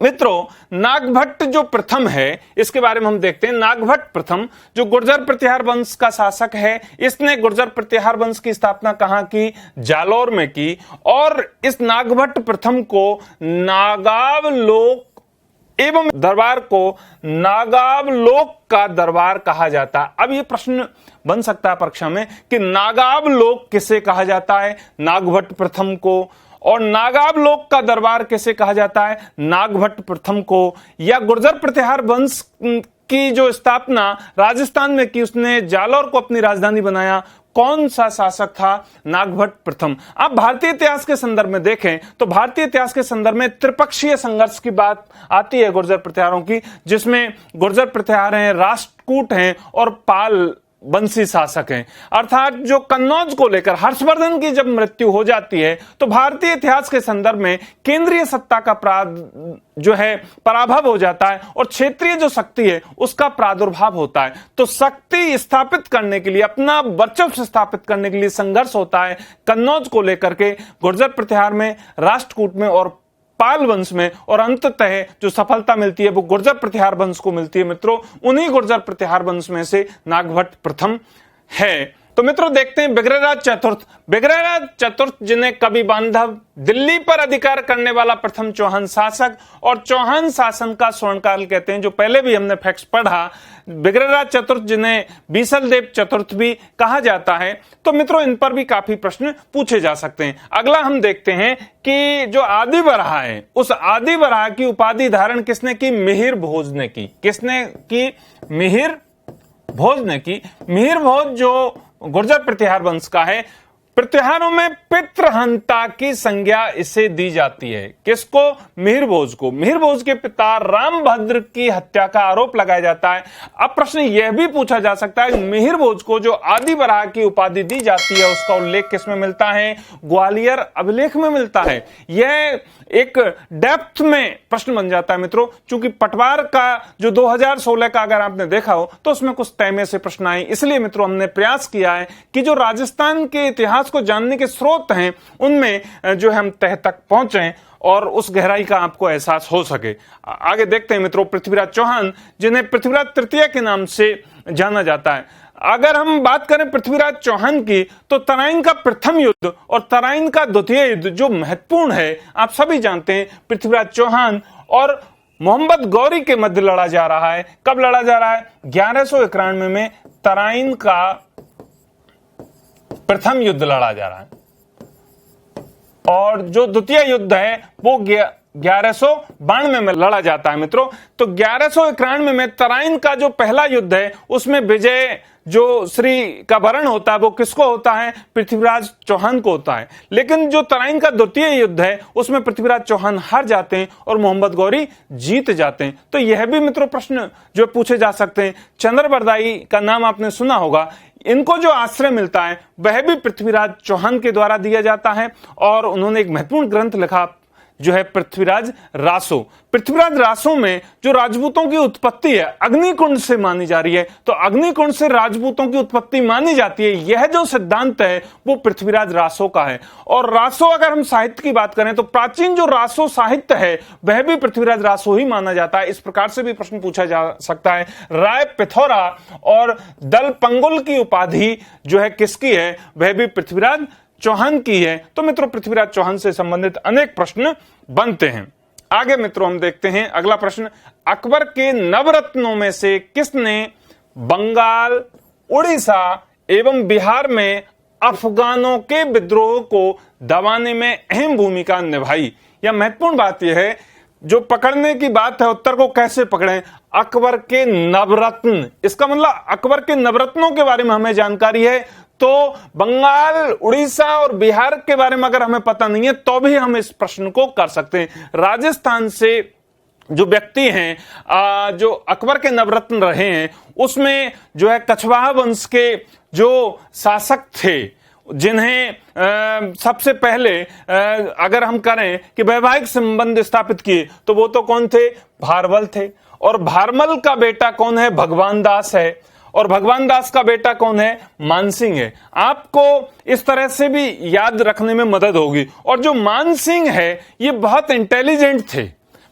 मित्रों, नागभट्ट जो प्रथम है इसके बारे में हम देखते हैं। नागभट्ट प्रथम जो गुर्जर प्रतिहार वंश का शासक है, इसने गुर्जर प्रतिहार वंश की स्थापना कहां की? जालौर में की। और इस नागभट्ट प्रथम को नागावलोक एवं दरबार को नागावलोक का दरबार कहा जाता है। अब यह प्रश्न बन सकता है परीक्षा में कि नागावलोक किसे कहा जाता है? नागभट्ट प्रथम को। और नागावलोक का दरबार किसे कहा जाता है? नागभट्ट प्रथम को। या गुर्जर प्रतिहार वंश की जो स्थापना राजस्थान में की, उसने जालौर को अपनी राजधानी बनाया, कौन सा शासक था? नागभट्ट प्रथम। आप भारतीय इतिहास के संदर्भ में देखें तो भारतीय इतिहास के संदर्भ में त्रिपक्षीय संघर्ष की बात आती है गुर्जर प्रतिहारों की, जिसमें गुर्जर प्रतिहार हैं, राष्ट्रकूट हैं और पाल वंशी शासक हैं। अर्थात जो कन्नौज को लेकर हर्षवर्धन की जब मृत्यु हो जाती है तो भारतीय इतिहास के संदर्भ में केंद्रीय सत्ता का जो है पराभव हो जाता है और क्षेत्रीय जो शक्ति है उसका प्रादुर्भाव होता है। तो शक्ति स्थापित करने के लिए, अपना वर्चस्व स्थापित करने के लिए संघर्ष होता है कन्नौज को लेकर के, गुर्जर प्रतिहार में, राष्ट्रकूट में और पाल वंश में। और अंततः जो सफलता मिलती है वो गुर्जर प्रतिहार वंश को मिलती है। मित्रों, उन्हीं गुर्जर प्रतिहार वंश में से नागभट्ट प्रथम है। तो मित्रों देखते हैं बिग्रहराज चतुर्थ। बिग्रहराज चतुर्थ जिन्हें कवि बांधव दिल्ली पर अधिकार करने वाला प्रथम चौहान शासक और चौहान शासन का स्वर्णकाल कहते हैं, जो पहले भी हमने फैक्ट्स पढ़ा। बिग्रहराज चतुर्थ जिन्हें बीसलदेव चतुर्थ भी कहा जाता है। तो मित्रों इन पर भी काफी प्रश्न पूछे जा सकते हैं। अगला हम देखते हैं कि जो आदि बराह है, उस आदि बराह की उपाधि धारण किसने की? मिहिर भोज ने की। किसने की? मिहिर भोज ने की। मिहिर भोज जो गुर्जर प्रतिहार वंश का है, प्रतिहारों में पितृहंता की संज्ञा इसे दी जाती है। किसको? मिहिर भोज को। मिहिर भोज के पिता रामभद्र की हत्या का आरोप लगाया जाता है। अब प्रश्न यह भी पूछा जा सकता है मिहिर भोज को जो आदि बराह की उपाधि दी जाती है उसका उल्लेख किसमें मिलता है? ग्वालियर अभिलेख में मिलता है। यह एक डेप्थ में प्रश्न बन जाता है मित्रों, क्योंकि पटवार का जो 2016 का अगर आपने देखा हो तो उसमें कुछ तैमे से प्रश्न आए। इसलिए मित्रों हमने प्रयास किया है कि जो राजस्थान के इतिहास को जानने के स्रोत हैं उनमें जो हम तह तक पहुंचे और उस गहराई का आपको एहसास हो सके। आगे देखते हैं मित्रों पृथ्वीराज चौहान, जिन्हें पृथ्वीराज तृतीय के नाम से जाना जाता है। अगर हम बात करें पृथ्वीराज चौहान की, तो तराइन का प्रथम युद्ध और तराइन का द्वितीय युद्ध जो महत्वपूर्ण है, आप सभी जानते हैं, पृथ्वीराज चौहान और मोहम्मद गौरी के मध्य लड़ा जा रहा है। कब लड़ा जा रहा है? 1191 में तराइन का प्रथम युद्ध लड़ा जा रहा है, और जो द्वितीय युद्ध है वो 1192 में लड़ा जाता है मित्रों। तो 1191 में तराइन का जो पहला युद्ध है उसमें विजय जो श्री का वरण होता है वो किसको होता है? पृथ्वीराज चौहान को होता है। लेकिन जो तराइन का द्वितीय युद्ध है उसमें पृथ्वीराज चौहान हार जाते हैं और मोहम्मद गौरी जीत जाते हैं। तो यह भी मित्रों प्रश्न जो पूछे जा सकते हैं। चंद्रबरदाई का नाम आपने सुना होगा, इनको जो आश्रय मिलता है वह भी पृथ्वीराज चौहान के द्वारा दिया जाता है, और उन्होंने एक महत्वपूर्ण ग्रंथ लिखा जो है पृथ्वीराज रासो। पृथ्वीराज रासो में जो राजपूतों की उत्पत्ति है अग्निकुंड से मानी जा रही है, तो अग्निकुंड से राजपूतों की उत्पत्ति मानी जाती है, यह जो सिद्धांत है वो पृथ्वीराज रासो का है। और रासो, अगर हम साहित्य की बात करें तो प्राचीन जो रासो साहित्य है वह भी पृथ्वीराज रासो ही माना जाता है। इस प्रकार से भी प्रश्न पूछा जा सकता है। राय पिथौरा और दल पंगुल की उपाधि जो है किसकी है? वह भी पृथ्वीराज चौहान की है। तो मित्रों पृथ्वीराज चौहान से संबंधित अनेक प्रश्न बनते हैं। आगे मित्रों हम देखते हैं अगला प्रश्न, अकबर के नवरत्नों में से किसने बंगाल, उड़ीसा एवं बिहार में अफगानों के विद्रोह को दबाने में अहम भूमिका निभाई? यह महत्वपूर्ण बात यह है, जो पकड़ने की बात है उत्तर को कैसे पकड़ें। अकबर के नवरत्न, इसका मतलब अकबर के नवरत्नों के बारे में हमें जानकारी है, तो बंगाल, उड़ीसा और बिहार के बारे में अगर हमें पता नहीं है तो भी हम इस प्रश्न को कर सकते हैं। राजस्थान से जो व्यक्ति हैं जो अकबर के नवरत्न रहे हैं उसमें जो है कछवाहा वंश के जो शासक थे, जिन्हें सबसे पहले अगर हम करें कि वैवाहिक संबंध स्थापित किए तो वो तो कौन थे? भारमल थे। और भारमल का बेटा कौन है? भगवान दास है। और भगवान दास का बेटा कौन है? मानसिंह है। आपको इस तरह से भी याद रखने में मदद होगी। और जो मानसिंह है ये बहुत इंटेलिजेंट थे,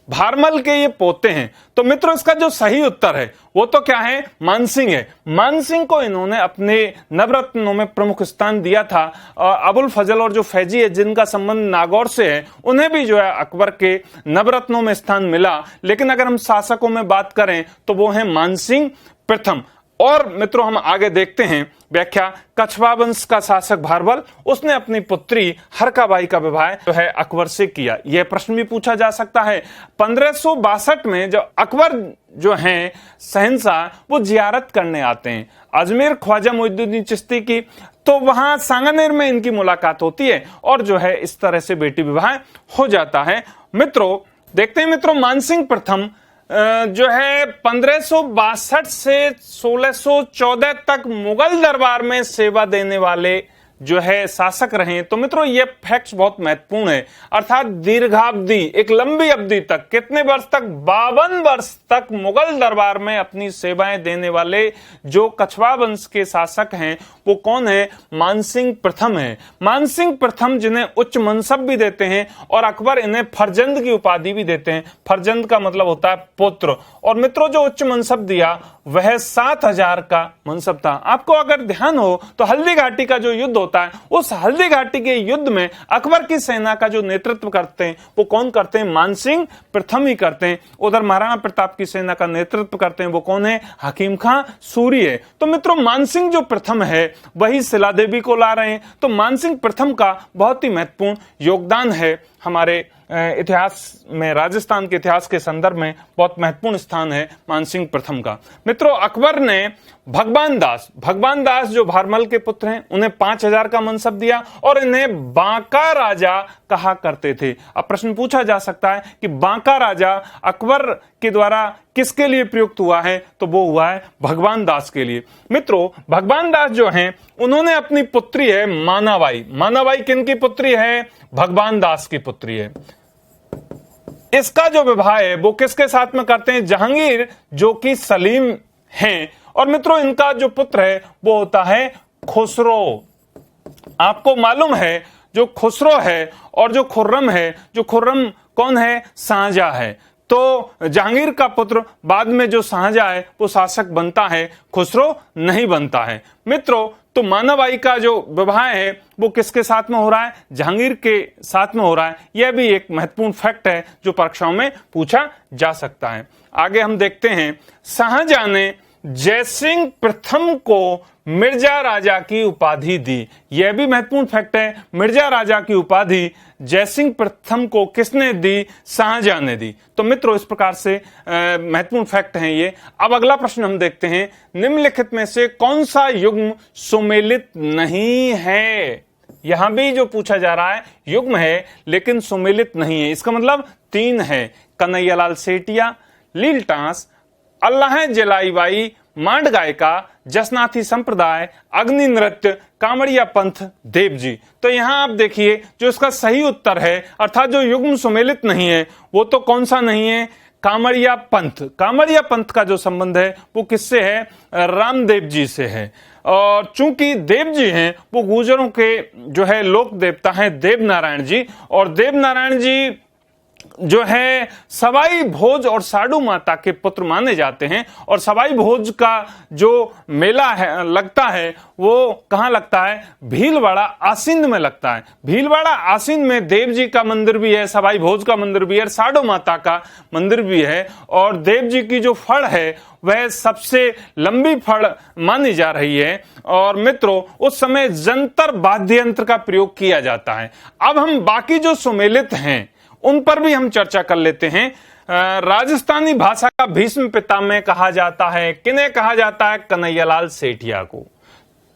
भारमल के ये पोते हैं। तो मित्रों इसका जो सही उत्तर है वो तो क्या है? मानसिंह है। मानसिंह को इन्होंने अपने नवरत्नों में प्रमुख स्थान दिया था। अबुल फजल और जो फैजी है जिनका संबंध नागौर से है, उन्हें भी जो है अकबर के नवरत्नों में स्थान मिला। लेकिन अगर हम शासकों में बात करें तो वो है मानसिंह प्रथम। और मित्रों हम आगे देखते हैं व्याख्या। कछवा वंश का शासक भारमल, उसने अपनी पुत्री हरकाबाई का विवाह जो है अकबर से किया। यह प्रश्न भी पूछा जा सकता है। 1562 में जब अकबर जो हैं शहंशाह वो जियारत करने आते हैं अजमेर ख्वाजा मोइनुद्दीन चिश्ती की, तो वहां सांगानेर में इनकी मुलाकात होती है और जो है इस तरह से बेटी विवाह हो जाता है। मित्रों देखते हैं मित्रों, मानसिंह प्रथम जो है 1562 से 1614 तक मुगल दरबार में सेवा देने वाले जो है शासक रहे। तो मित्रों ये फैक्ट्स बहुत महत्वपूर्ण है, अर्थात दीर्घावधि, एक लंबी अवधि तक, कितने वर्ष तक? 52 वर्ष तक मुगल दरबार में अपनी सेवाएं देने वाले जो कछवा वंश के शासक हैं वो कौन है? मानसिंह प्रथम है। मानसिंह प्रथम जिन्हें उच्च मनसब भी देते हैं और अकबर इन्हें फरजंद की उपाधि भी देते हैं। फरजंद का मतलब होता है पुत्र। और मित्रों जो उच्च मनसब दिया वह 7000 का मनसब था। आपको अगर ध्यान हो तो हल्दी घाटी का जो युद्ध होता है, उस हल्दी घाटी के युद्ध में अकबर की सेना का जो नेतृत्व करते हैं वो कौन करते हैं? मानसिंह प्रथम ही करते हैं। उधर महाराणा प्रताप की सेना का नेतृत्व करते हैं वो कौन है? हकीम खां सूरी है। तो मित्रों मानसिंह जो प्रथम है वही शिला देवी को ला रहे हैं। तो मानसिंह प्रथम का बहुत ही महत्वपूर्ण योगदान है हमारे इतिहास में, राजस्थान के इतिहास के संदर्भ में बहुत महत्वपूर्ण स्थान है मानसिंह प्रथम का। मित्रों अकबर ने भगवान दास जो भारमल के पुत्र हैं उन्हें 5000 का मनसब दिया और इन्हें बांका राजा कहा करते थे। अब प्रश्न पूछा जा सकता है कि बांका राजा अकबर के द्वारा किसके लिए प्रयुक्त हुआ है? तो वो हुआ है भगवान दास के लिए। मित्रों भगवान दास जो हैं उन्होंने अपनी पुत्री है मानाबाई। मानाबाई किनकी पुत्री है? भगवान दास की पुत्री है। इसका जो विवाह है वो किसके साथ में करते हैं? जहांगीर जो कि सलीम हैं। और मित्रों इनका जो पुत्र है वो होता है खुसरो। आपको मालूम है जो खुसरो है और जो खुर्रम है, जो खुर्रम कौन है? शाहजहां है। तो जहांगीर का पुत्र बाद में जो शाहजहां है वो शासक बनता है, खुसरो नहीं बनता है। मित्रों, तो मानव का जो विवाह है वो किसके साथ में हो रहा है? जहांगीर के साथ में हो रहा है। यह भी एक महत्वपूर्ण फैक्ट है जो परीक्षाओं में पूछा जा सकता है। आगे हम देखते हैं, शाहजहां ने जयसिंह प्रथम को मिर्जा राजा की उपाधि दी। यह भी महत्वपूर्ण फैक्ट है। मिर्जा राजा की उपाधि जयसिंह प्रथम को किसने दी? शाहजहां ने दी। तो मित्रों, इस प्रकार से महत्वपूर्ण फैक्ट हैं ये। अब अगला प्रश्न हम देखते हैं, निम्नलिखित में से कौन सा युग्म सुमेलित नहीं है? यहां भी जो पूछा जा रहा है युग्म है लेकिन सुमेलित नहीं है। इसका मतलब 3 है, कन्हैयालाल सेठिया, लीलटास, अल्लाह जलाई बाई, मांड गायिका, जसनाथी संप्रदाय, अग्नि नृत्य, कामड़िया पंथ, देव जी। तो यहां आप देखिए जो इसका सही उत्तर है अर्थात जो युग्म सुमेलित नहीं है वो तो कौन सा नहीं है? कामड़िया पंथ। कामड़िया पंथ का जो संबंध है वो किससे है? रामदेव जी से है। और चूंकि देव जी हैं वो गुर्जरों के जो है लोक देवता हैं देव नारायण जी, और देव नारायण जी जो है सवाई भोज और साडू माता के पुत्र माने जाते हैं। और सवाई भोज का जो मेला है लगता है वो कहां लगता है? भीलवाड़ा आसीन में लगता है। भीलवाड़ा आसीन में देव जी का मंदिर भी है, सवाई भोज का मंदिर भी है, साडू माता का मंदिर भी है। और देव जी की जो फड़ है वह सबसे लंबी फड़ मानी जा रही है। और मित्रों, उस समय जंतर वाद्य यंत्र का प्रयोग किया जाता है। अब हम बाकी जो सुमेलित हैं उन पर भी हम चर्चा कर लेते हैं। राजस्थानी भाषा का भीष्म पितामह कहा जाता है, किन्हें कहा जाता है? कन्हैयालाल सेठिया को।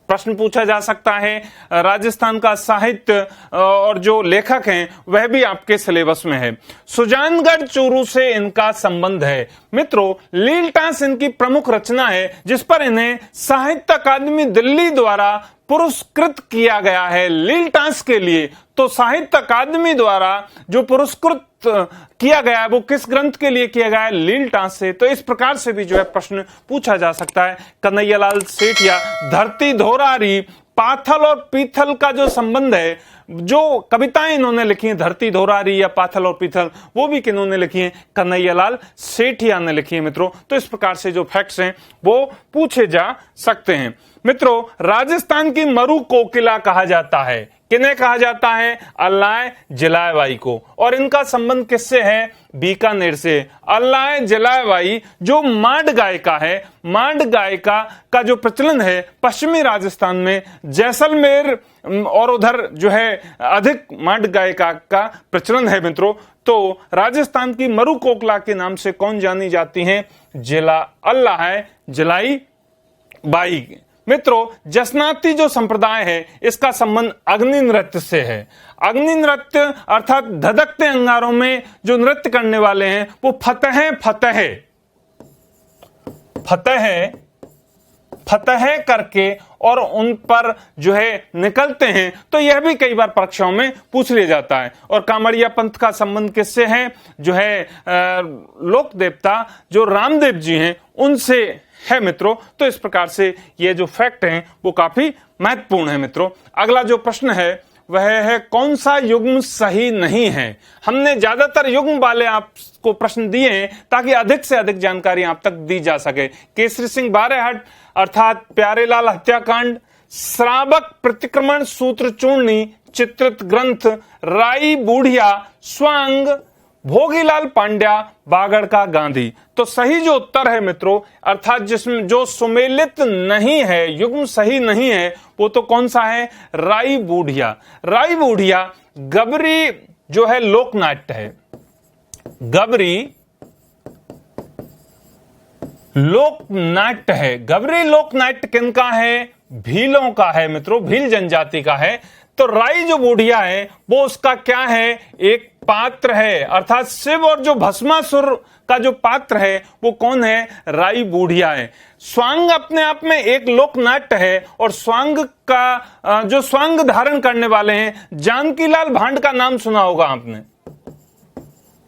प्रश्न पूछा जा सकता है। राजस्थान का साहित्य और जो लेखक हैं वह भी आपके सिलेबस में है। सुजानगढ़ चूरू से इनका संबंध है। मित्रों, लीलटास इनकी प्रमुख रचना है जिस पर इन्हें साहित्य अकादमी दिल्ली द्वारा पुरस्कृत किया गया है। लीलटास के लिए तो साहित्य अकादमी द्वारा जो पुरस्कृत किया गया है वो किस ग्रंथ के लिए किया गया है? लीलटास से। तो इस प्रकार से भी जो है प्रश्न पूछा जा सकता है। कन्हैयालाल सेठिया, धरती धोरारी, पाथल और पीथल का जो संबंध है, जो कविताएं इन्होंने लिखी हैं धरती धोरारी या पाथल और पीथल, वो भी किन्होंने लिखी हैं? कन्हैयालाल सेठिया ने लिखी है। मित्रों, तो इस प्रकार से जो फैक्ट्स हैं वो पूछे जा सकते हैं। मित्रों, राजस्थान की मरु कोकिला कहा जाता है। किन्हें कहा जाता है? अल्लाह जलाबाई को। और इनका संबंध किससे है? बीकानेर से। अल्लाह जलाबाई जो मांड गायिका है, मांड गायिका का जो प्रचलन है पश्चिमी राजस्थान में, जैसलमेर और उधर जो है अधिक मांड गायिका का प्रचलन है। मित्रों, तो राजस्थान की मरु कोकिला के नाम से कौन जानी जाती है? अल्लाह जलाई बाई। मित्रों, जसनाती जो संप्रदाय है इसका संबंध अग्नि नृत्य से है। अग्नि नृत्य अर्थात धधकते अंगारों में जो नृत्य करने वाले हैं वो फतह करके और उन पर जो है निकलते हैं। तो यह भी कई बार परीक्षाओं में पूछ लिया जाता है। और कामड़िया पंथ का संबंध किससे है? जो है लोक देवता जो रामदेव जी हैं उनसे है। मित्रों, तो इस प्रकार से ये जो फैक्ट हैं वो काफी महत्वपूर्ण है। मित्रों, अगला जो प्रश्न है वह है कौन सा युग्म सही नहीं है? हमने ज्यादातर युग्म वाले आपको प्रश्न दिए हैं ताकि अधिक से अधिक जानकारी आप तक दी जा सके। केसरी सिंह बारेहट अर्थात प्यारेलाल हत्याकांड, श्रावक प्रतिक्रमण सूत्र चूर्णी, चित्रित ग्रंथ, राई बूढ़िया, स्वांग, भोगीलाल पांड्या, बागड़ का गांधी। तो सही जो उत्तर है मित्रों अर्थात जिसमें जो सुमेलित नहीं है, युग्म सही नहीं है, वो तो कौन सा है? राई बूढ़िया। राई बूढ़िया गबरी जो है लोकनाट्य है। गबरी लोकनाट्य है। गबरी लोकनाट्य किनका है? भीलों का है। मित्रों, भील जनजाति का है। तो राई जो बूढ़िया है वो उसका क्या है? एक पात्र है। अर्थात शिव और जो भस्मासुर का जो पात्र है वो कौन है? राई बूढ़िया है। स्वांग अपने आप में एक लोकनाट्य है और स्वांग का जो स्वांग धारण करने वाले हैं, जानकीलाल भांड का नाम सुना होगा आपने।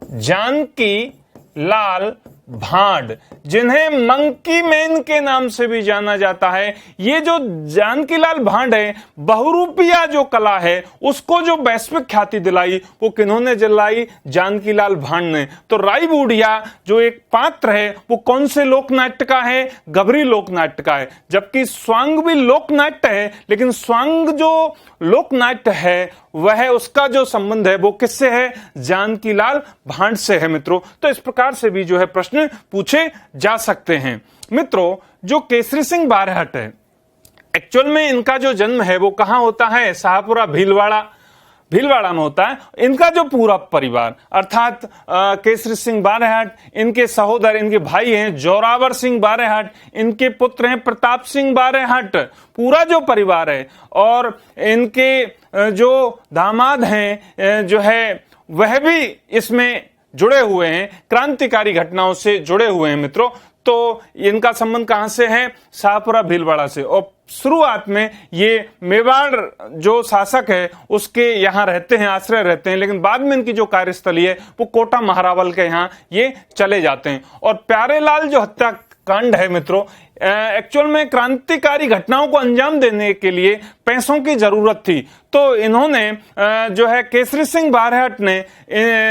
जानकी लाल भांड, जिन्हें मंकी मैन के नाम से भी जाना जाता है, ये जो जानकीलाल भांड है, बहुरूपिया जो कला है उसको जो वैश्विक ख्याति दिलाई वो किन्होंने दिलाई? जानकीलाल भांड ने। तो राई बूढ़िया जो एक पात्र है वो कौन से लोकनाट्य का है? गभरी लोकनाट्य का है। जबकि स्वांग भी लोकनाट्य है, लेकिन स्वांग जो लोकनाट्य है वह उसका जो संबंध है वो किससे है? जानकीलाल भांड से है मित्रों। तो इस प्रकार से भी जो है प्रश्न पूछे जा सकते हैं। मित्रों, जो केसरी सिंह बारहट है, एक्चुअल में इनका जो जन्म है वो कहां होता है? शाहपुरा भीलवाड़ा में होता है। इनका जो पूरा परिवार अर्थात केसरी सिंह बारहट, इनके सहोदर, इनके भाई हैं जोरावर सिंह बारहट, इनके पुत्र हैं प्रताप सिंह बारहट, पूरा जो परिवार है, और इनके जो दामाद हैं जो है वह भी इसमें जुड़े हुए हैं, क्रांतिकारी घटनाओं से जुड़े हुए हैं मित्रों। तो इनका संबंध कहां से है? शाहपुरा भीलवाड़ा से। और शुरुआत में ये मेवाड़ जो शासक है उसके यहां रहते हैं, आश्रय रहते हैं, लेकिन बाद में इनकी जो कार्यस्थली है वो कोटा महारावल के यहां ये चले जाते हैं। और प्यारेलाल जो हत्याकांड है मित्रों, एक्चुअल में क्रांतिकारी घटनाओं को अंजाम देने के लिए पैसों की जरूरत थी। तो इन्होंने जो है केसरी सिंह बारहट ने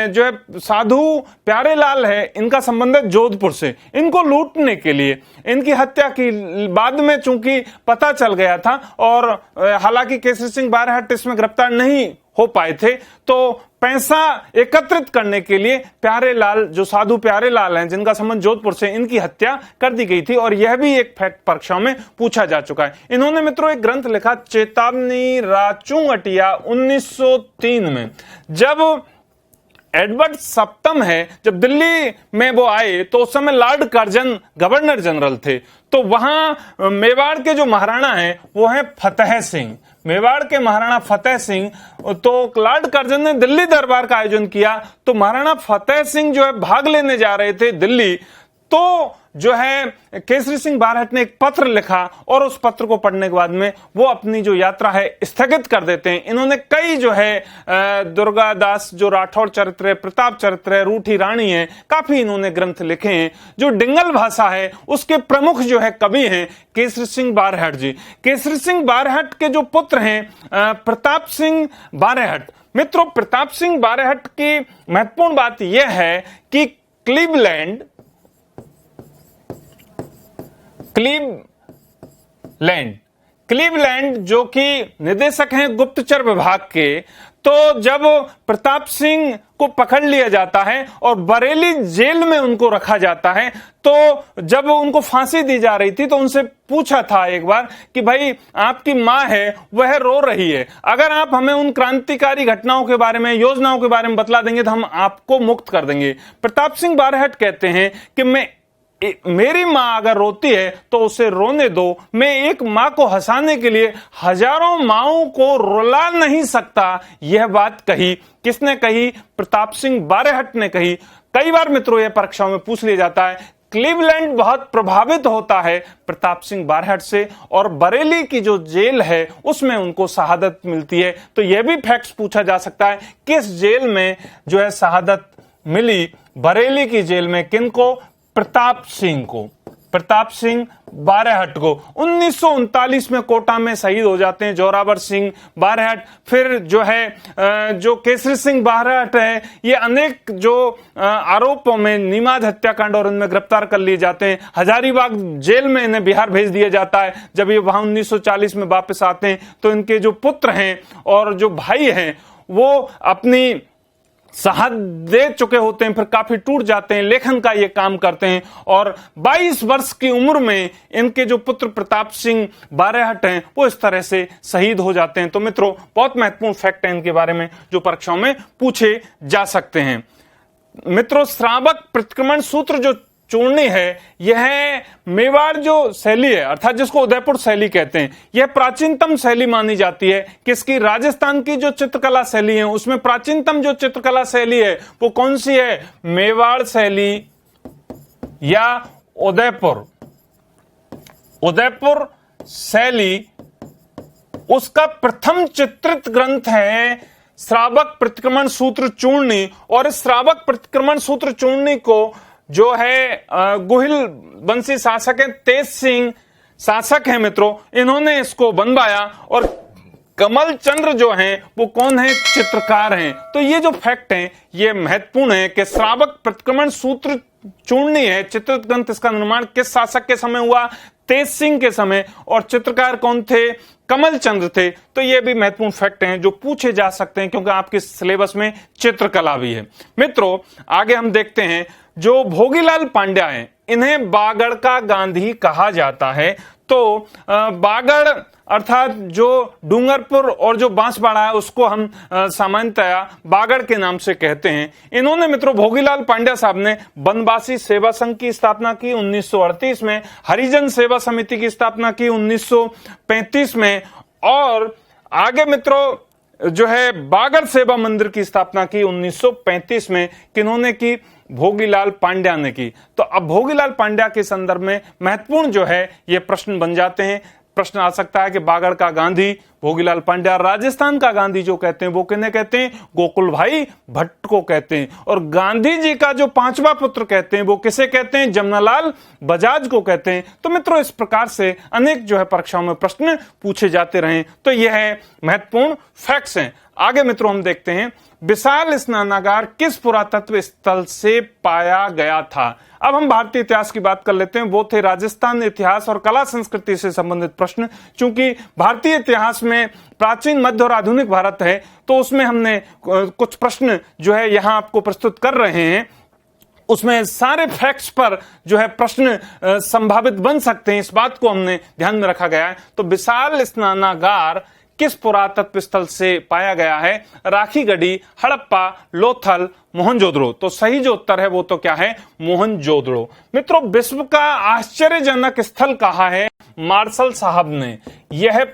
जो है साधु प्यारेलाल है, इनका संबंध है जोधपुर से, इनको लूटने के लिए इनकी हत्या की। बाद में चूंकि पता चल गया था और हालांकि केसरी सिंह बारहट इसमें गिरफ्तार नहीं हो पाए थे, तो पैसा एकत्रित करने के लिए प्यारेलाल, जो साधु प्यारेलाल हैं जिनका संबंध जोधपुर से, इनकी हत्या कर दी गई थी। और यह भी एक फैक्ट परीक्षाओं में पूछा जा चुका है। इन्होंने मित्रों एक ग्रंथ लिखा चेतावनी राचुंगटिया 1903 में। जब एडवर्ड सप्तम है, जब दिल्ली में वो आए तो उस समय लॉर्ड कर्जन गवर्नर जनरल थे। तो वहां मेवाड़ के जो महाराणा हैं वो हैं फतेह सिंह, मेवाड़ के महाराणा फतेह सिंह। तो लॉर्ड कर्जन ने दिल्ली दरबार का आयोजन किया, तो महाराणा फतेह सिंह जो है भाग लेने जा रहे थे दिल्ली। तो जो है केसरी सिंह बारहट ने एक पत्र लिखा और उस पत्र को पढ़ने के बाद में वो अपनी जो यात्रा है स्थगित कर देते हैं। इन्होंने कई जो है दुर्गादास जो राठौड़ चरित्र है, प्रताप चरित्र है, रूठी रानी है, काफी इन्होंने ग्रंथ लिखे हैं। जो डिंगल भाषा है उसके प्रमुख जो है कवि हैं केसरी सिंह बारहट जी। केसरी सिंह बारहट के जो पुत्र हैं प्रताप सिंह बारहट। मित्रों, प्रताप सिंह बारहट की महत्वपूर्ण बात यह है कि क्लीवलैंड जो कि निदेशक हैं गुप्तचर विभाग के, तो जब प्रताप सिंह को पकड़ लिया जाता है और बरेली जेल में उनको रखा जाता है, तो जब उनको फांसी दी जा रही थी तो उनसे पूछा था एक बार कि भाई आपकी मां है वह रो रही है, अगर आप हमें उन क्रांतिकारी घटनाओं के बारे में, योजनाओं के बारे में बतला देंगे तो हम आपको मुक्त कर देंगे। प्रताप सिंह बारहट कहते हैं कि मेरी मां अगर रोती है तो उसे रोने दो, मैं एक मां को हंसाने के लिए हजारों माओं को रुला नहीं सकता। यह बात कही, किसने कही? प्रताप सिंह बारहट ने कही। कई बार मित्रों यह परीक्षाओं में पूछ लिया जाता है। क्लीवलैंड बहुत प्रभावित होता है प्रताप सिंह बारहट से और बरेली की जो जेल है उसमें उनको शहादत मिलती है। तो यह भी फैक्ट्स पूछा जा सकता है, किस जेल में जो है शहादत मिली? बरेली की जेल में। किनको? प्रताप सिंह को, प्रताप सिंह बारहट को। 1939 में कोटा में शहीद हो जाते हैं जोरावर सिंह बारहट। फिर जो है जो केसरी सिंह बारहट है, ये अनेक जो आरोपों में, नीमाद हत्याकांड और उनमें गिरफ्तार कर लिए जाते हैं। हजारीबाग जेल में इन्हें बिहार भेज दिया जाता है। जब ये वहां 1940 में वापस आते हैं तो इनके जो पुत्र हैं और जो भाई हैं वो अपनी शहादत दे चुके होते हैं, फिर काफी टूट जाते हैं, लेखन का ये काम करते हैं। और 22 वर्ष की उम्र में इनके जो पुत्र प्रताप सिंह बारहट हैं वो इस तरह से शहीद हो जाते हैं। तो मित्रों बहुत महत्वपूर्ण फैक्ट है इनके बारे में जो परीक्षाओं में पूछे जा सकते हैं। मित्रों, श्रावक प्रतिक्रमण सूत्र जो चूर्णी है, यह मेवाड़ जो शैली है अर्थात जिसको उदयपुर शैली कहते हैं, यह प्राचीनतम शैली मानी जाती है। किसकी? राजस्थान की जो चित्रकला शैली है उसमें प्राचीनतम जो चित्रकला शैली है वो कौन सी है? मेवाड़ शैली या उदयपुर शैली। उसका प्रथम चित्रित ग्रंथ है श्रावक प्रतिक्रमण सूत्र चूर्णी। और इस श्रावक प्रतिक्रमण सूत्र चूर्णी को जो है गुहिल वंशी शासक है, तेज सिंह शासक है मित्रों, इन्होंने इसको बनवाया। और कमल चंद्र जो हैं वो कौन है, चित्रकार हैं। तो ये जो फैक्ट हैं ये महत्वपूर्ण है कि श्रावक प्रतिक्रमण सूत्र चूर्णी है, चित्रित ग्रंथ, इसका निर्माण किस शासक के समय हुआ, तेज सिंह के समय, और चित्रकार कौन थे, कमल चंद्र थे। तो ये भी महत्वपूर्ण फैक्ट हैं जो पूछे जा सकते हैं क्योंकि आपके सिलेबस में चित्रकला भी है। मित्रों आगे हम देखते हैं, जो भोगीलाल पांड्या हैं इन्हें बागड़ का गांधी कहा जाता है। तो बागड़ अर्थात जो डूंगरपुर और जो बांसवाड़ा है उसको हम सामान्यतया बागड़ के नाम से कहते हैं। इन्होंने मित्रों, भोगीलाल पांड्या साहब ने बनवासी सेवा संघ की स्थापना की 1938 में, हरिजन सेवा समिति की स्थापना की 1935 में, और आगे मित्रों जो है बागड़ सेवा मंदिर की स्थापना की 1935 में। किन्होंने की, भोगीलाल पांड्या ने की। तो अब भोगीलाल पांड्या के संदर्भ में महत्वपूर्ण जो है ये प्रश्न बन जाते हैं। प्रश्न आ सकता है कि बागड़ का गांधी भोगीलाल पांड्या, राजस्थान का गांधी जो कहते हैं वो किन्हें कहते हैं, गोकुल भाई भट्ट को कहते हैं। और गांधी जी का जो पांचवा पुत्र कहते हैं वो किसे कहते हैं, जमनालाल बजाज को कहते हैं। तो मित्रों इस प्रकार से अनेक जो है परीक्षाओं में प्रश्न पूछे जाते रहे। तो यह है महत्वपूर्ण फैक्ट्स हैं। आगे मित्रों हम देखते हैं, विशाल स्नानागार किस पुरातत्व स्थल से पाया गया था। अब हम भारतीय इतिहास की बात कर लेते हैं। वो थे राजस्थान इतिहास और कला संस्कृति से संबंधित प्रश्न। चूंकि भारतीय इतिहास में प्राचीन, मध्य और आधुनिक भारत है तो उसमें हमने कुछ प्रश्न जो है यहां आपको प्रस्तुत कर रहे हैं। उसमें सारे फैक्ट्स पर जो है प्रश्न संभावित बन सकते हैं, इस बात को हमने ध्यान में रखा गया है। तो विशाल स्नानागार किस पुरातत्व स्थल से पाया गया है, राखीगढ़ी, हड़प्पा, लोथल, मोहनजोदड़ो। तो सही जो उत्तर है वो तो क्या है, मोहनजोदड़ो। मित्रों विश्व का आश्चर्यजनक स्थल कहा है, मार्शल साहब ने, यह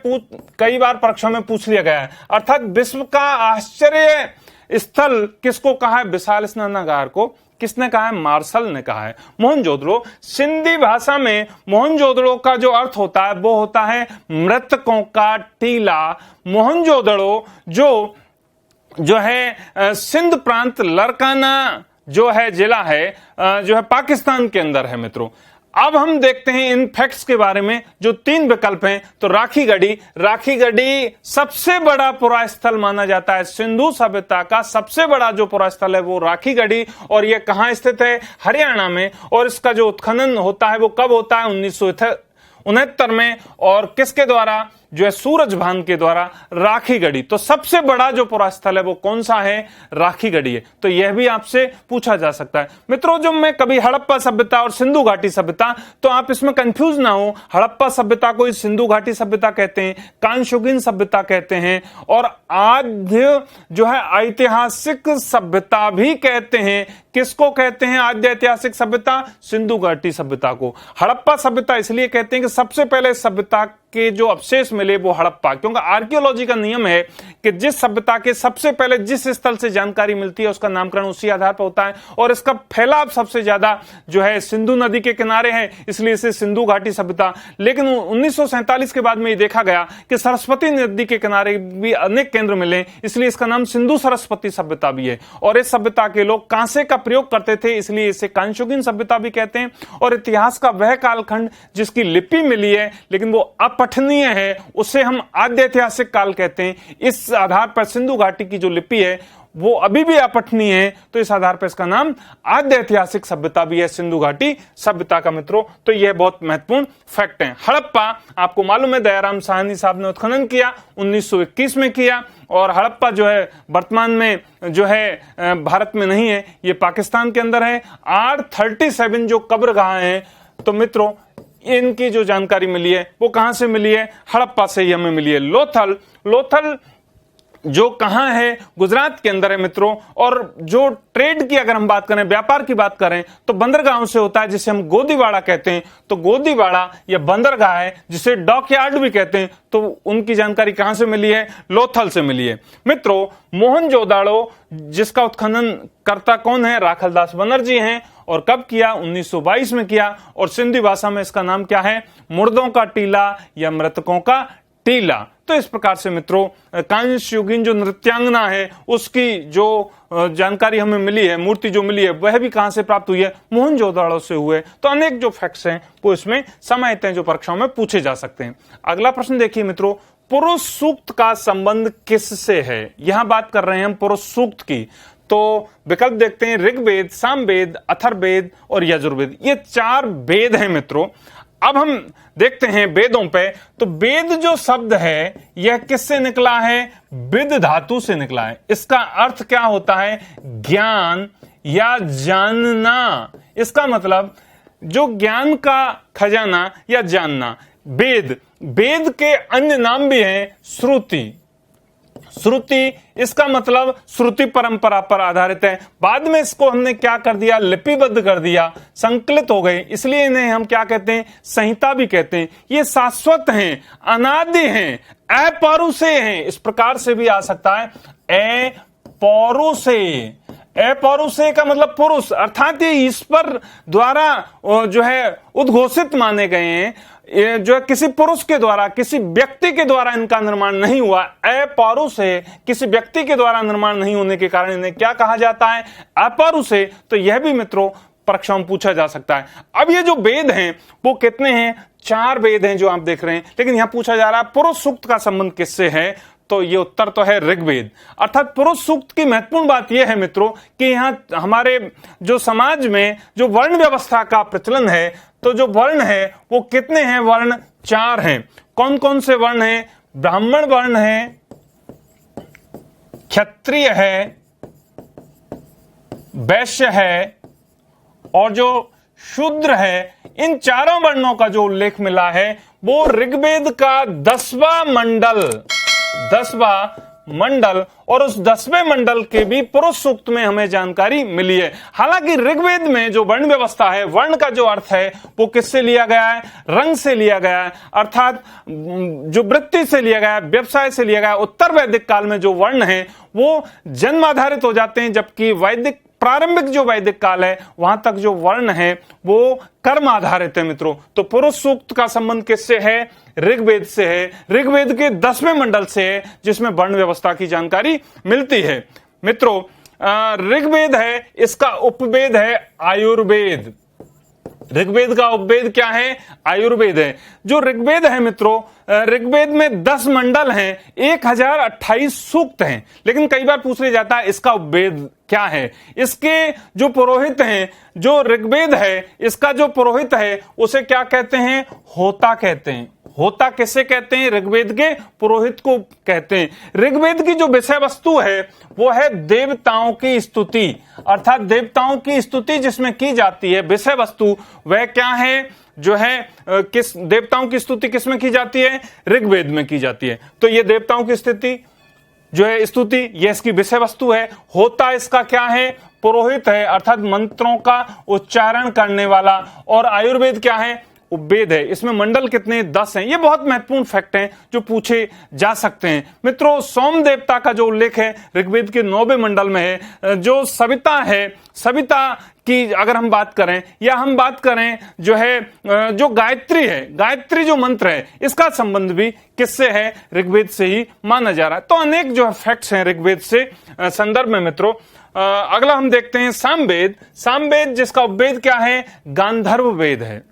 कई बार परीक्षा में पूछ लिया गया है। अर्थात विश्व का आश्चर्य स्थल किसको कहा है, विशाल स्नानागार को किसने कहा है, मार्शल ने कहा है। मोहनजोदड़ो, सिंधी भाषा में मोहनजोदड़ो का जो अर्थ होता है वो होता है मृतकों का टीला। मोहनजोदड़ो जो है सिंध प्रांत, लरकाना जो है जिला है, जो है पाकिस्तान के अंदर है मित्रों। अब हम देखते हैं इन फैक्ट्स के बारे में, जो 3 विकल्प हैं। तो राखीगढ़ी सबसे बड़ा पुरास्थल माना जाता है, सिंधु सभ्यता का सबसे बड़ा जो पुरास्थल है वो राखीगढ़ी, और यह कहां स्थित है, हरियाणा में। और इसका जो उत्खनन होता है वो कब होता है, 1969 में, और किसके द्वारा, जो है सूरजभान के द्वारा, राखीगढ़ी। तो सबसे बड़ा जो पुरास्थल है वो कौन सा है, राखीगढ़ी है। तो यह भी आपसे पूछा जा सकता है। मित्रों जो मैं कभी हड़प्पा सभ्यता और सिंधु घाटी सभ्यता, तो आप इसमें कंफ्यूज ना हो, हड़प्पा सभ्यता को सिंधु घाटी सभ्यता कहते हैं, कांशुगिन सभ्यता कहते हैं, और आद्य जो है ऐतिहासिक सभ्यता भी कहते हैं। किसको कहते हैं आद्य ऐतिहासिक सभ्यता, सिंधु घाटी सभ्यता को। हड़प्पा सभ्यता इसलिए कहते हैं कि सबसे पहले सभ्यता के जो अवशेष मिले वो हड़प्पा, क्योंकि आर्कियोलॉजी का नियम है कि जिस सभ्यता के सबसे पहले जिस स्थल से जानकारी मिलती है उसका नामकरण उसी आधार पर होता है। और इसका फैलाव सबसे ज्यादा जो है सिंधु नदी के किनारे है, इसलिए इसे सिंधु घाटी सभ्यता। लेकिन 1947 के बाद में ये देखा गया कि सरस्वती नदी के किनारे भी अनेक केंद्र मिले, इसलिए इसका नाम सिंधु सरस्वती सभ्यता भी है। और इस सभ्यता के लोग कांसे का प्रयोग करते थे, इसलिए इसे कांशुगिन सभ्यता भी कहते हैं। और इतिहास का वह कालखंड जिसकी लिपि मिली है लेकिन वो अपठनीय है, उसे हम आद्य ऐतिहासिक काल कहते हैं। इस आधार पर सिंधु घाटी की जो लिपि है वो अभी भी अपठनीय है, तो इस आधार पर इसका नाम आद्य ऐतिहासिक सभ्यता भी है, सिंधु घाटी सभ्यता का मित्रों। तो यह बहुत महत्वपूर्ण फैक्ट है। हड़प्पा आपको मालूम है दयाराम साहनी साहब ने उत्खनन किया, 1921 में किया। और हड़प्पा जो है वर्तमान में जो है भारत में नहीं है, ये पाकिस्तान के अंदर है। R37 जो कब्रगाह है, तो मित्रों इनकी जो जानकारी मिली है वो कहां से मिली है, हड़प्पा से ही हमें मिली है। लोथल जो कहां है, गुजरात के अंदर है मित्रों। और जो ट्रेड की अगर हम बात करें, व्यापार की बात करें, तो बंदरगाहों से होता है जिसे हम गोदीवाड़ा कहते हैं। तो गोदीवाड़ा या बंदरगाह है जिसे डॉकयार्ड भी कहते हैं। तो उनकी जानकारी कहां से मिली है, लोथल से मिली है मित्रों। मोहनजोदाड़ो जिसका उत्खनन करता कौन है, राखलदास बनर्जी हैं। और कब किया, 1922 में किया। और सिंधी भाषा में इसका नाम क्या है, मुर्दों का टीला या मृतकों का टीला। तो इस प्रकार से मित्रों कांस्य युगीन जो नृत्यांगना है उसकी जो जानकारी हमें मिली है, मूर्ति जो मिली है, वह भी कहां से प्राप्त हुई है, मोहनजोदड़ो से हुए। तो अनेक जो फैक्ट्स हैं वो इसमें समाहित हैं जो परीक्षाओं में पूछे जा सकते हैं। अगला प्रश्न देखिए मित्रों, पुरुष सूक्त का संबंध किससे है? यहां बात कर रहे हैं हम पुरुष सूक्त की। तो विकल्प देखते हैं, ऋग्वेद, सामवेद, अथर्ववेद और यजुर्वेद। ये 4 वेद हैं मित्रों। अब हम देखते हैं वेदों पे। तो वेद जो शब्द है यह किससे निकला है? विद धातु से निकला है। इसका अर्थ क्या होता है? ज्ञान या जानना। इसका मतलब जो ज्ञान का खजाना या जानना। वेद, वेद के अन्य नाम भी हैं श्रुति। श्रुति इसका मतलब श्रुति परंपरा पर आधारित है। बाद में इसको हमने क्या कर दिया? लिपिबद्ध कर दिया, संकलित हो गए, इसलिए इन्हें हम क्या कहते हैं? संहिता भी कहते हैं। ये शाश्वत हैं, अनादि हैं, अपौरुषेय हैं। इस प्रकार से भी आ सकता है अपौरुषेय। अपौरुषेय का मतलब पुरुष, अर्थात ये ईश्वर द्वारा जो है उद्घोषित माने गए हैं। ये जो है किसी पुरुष के द्वारा, किसी व्यक्ति के द्वारा इनका निर्माण नहीं हुआ। अपौरुषेय, किसी व्यक्ति के द्वारा निर्माण नहीं होने के कारण इन्हें क्या कहा जाता है? अपौरुषेय। तो यह भी मित्रों परीक्षा में पूछा जा सकता है। अब ये जो वेद हैं वो कितने हैं? 4 वेद हैं जो आप देख रहे हैं, लेकिन यहां पूछा जा रहा है पुरुष सूक्त का संबंध किससे है? तो ये उत्तर तो है ऋग्वेद। अर्थात पुरुष सूक्त की महत्वपूर्ण बात यह है मित्रों कि यहां हमारे जो समाज में जो वर्ण व्यवस्था का प्रचलन है, तो जो वर्ण है वो कितने हैं? वर्ण 4 हैं। कौन कौन से वर्ण हैं? ब्राह्मण वर्ण है, क्षत्रिय है, वैश्य है और जो शूद्र है। इन 4 वर्णों का जो उल्लेख मिला है वो ऋग्वेद का 10वां मंडल और उस 10वें मंडल के भी पुरुष सूक्त में हमें जानकारी मिली है। हालांकि ऋग्वेद में जो वर्ण व्यवस्था है, वर्ण का जो अर्थ है वो किससे लिया गया है? रंग से लिया गया है, अर्थात जो वृत्ति से लिया गया है, व्यवसाय से लिया गया है। उत्तर वैदिक काल में जो वर्ण है वो जन्म आधारित हो जाते हैं, जबकि वैदिक प्रारंभिक जो वैदिक काल है वहां तक जो वर्ण है वो कर्म आधारित है मित्रों। तो पुरुष सूक्त का संबंध किससे है? ऋग्वेद से है। ऋग्वेद के 10वें मंडल से है जिसमें वर्ण व्यवस्था की जानकारी मिलती है। मित्रों ऋग्वेद है, इसका उपवेद है आयुर्वेद। ऋग्वेद का उपवेद क्या है? आयुर्वेद है। जो ऋग्वेद है मित्रों, ऋग्वेद में 10 मंडल हैं, 1028 सूक्त हैं, लेकिन कई बार पूछ लिया जाता है इसका उपवेद क्या है? इसके जो पुरोहित हैं, जो ऋग्वेद है इसका जो पुरोहित है उसे क्या कहते हैं? होता कहते हैं। होता किसे कहते हैं? ऋग्वेद के पुरोहित को कहते हैं। ऋग्वेद की जो विषय वस्तु है वो है देवताओं की स्तुति, अर्थात देवताओं की स्तुति जिसमें की जाती है। विषय वस्तु वह क्या है? जो है किस देवताओं की स्तुति किसमें की जाती है? ऋग्वेद में की जाती है। तो ये देवताओं की स्थिति जो है स्तुति, ये इसकी विषय वस्तु है। होता इसका क्या है? पुरोहित है, अर्थात मंत्रों का उच्चारण करने वाला। और आयुर्वेद क्या है? उपवेद है। इसमें मंडल कितने? 10 हैं। ये बहुत महत्वपूर्ण फैक्ट हैं जो पूछे जा सकते हैं। मित्रों सोम देवता का जो उल्लेख है ऋग्वेद के 9वें मंडल में है। जो सविता है, सविता की अगर हम बात करें या हम बात करें जो है जो गायत्री है, गायत्री जो मंत्र है, इसका संबंध भी किससे है? ऋग्वेद से ही माना जा रहा है। तो अनेक जो फैक्ट्स हैं ऋग्वेद से संदर्भ में मित्रों। अगला हम देखते हैं सामवेद। सामवेद जिसका उपवेद क्या है? गांधर्व वेद है।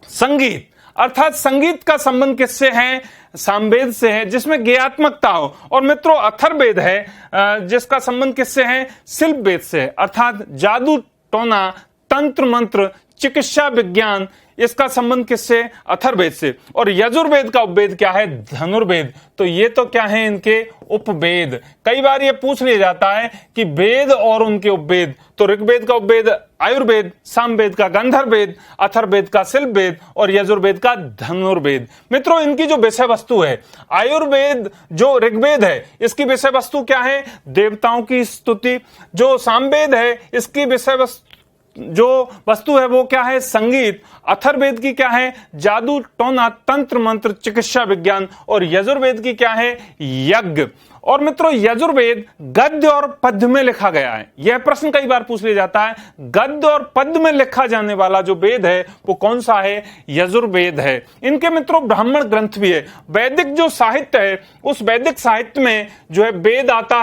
संगीत, अर्थात संगीत का संबंध किससे है? सामवेद से है, जिसमें गेयात्मकता हो। और मित्रों अथर्ववेद है जिसका संबंध किससे है? शिल्प वेद से, अर्थात जादू टोना, तंत्र मंत्र, चिकित्सा विज्ञान, इसका संबंध किससे? अथर्ववेद से। और यजुर्वेद का उपवेद क्या है? धनुर्वेद। तो ये तो क्या है? इनके उपवेद। कई बार ये पूछ लिया जाता है कि वेद और उनके उपवेद। तो ऋग्वेद का उपवेद आयुर्वेद, सामवेद का गंधर्ववेद, अथर्ववेद का शिल्पवेद और यजुर्वेद का धनुर्वेद। मित्रों इनकी जो विषय वस्तु है, आयुर्वेद जो ऋग्वेद है इसकी विषय वस्तु क्या है? देवताओं की स्तुति। जो सामवेद है इसकी विषय वस्तु जो वस्तु है वो क्या है? संगीत। अथर्ववेद की क्या है? जादू, टोना, तंत्र मंत्र, चिकित्सा विज्ञान। और यजुर्वेद की क्या है? यज्ञ। और मित्रों, यजुर्वेद गद्य और पद्य में लिखा गया है। यह प्रश्न कई बार पूछ लिया जाता है, गद्य और पद्य में लिखा जाने वाला जो वेद है वो कौन सा है? यजुर्वेद है। इनके मित्रों ब्राह्मण ग्रंथ भी है। वैदिक जो साहित्य है उस वैदिक साहित्य में जो है वेद आता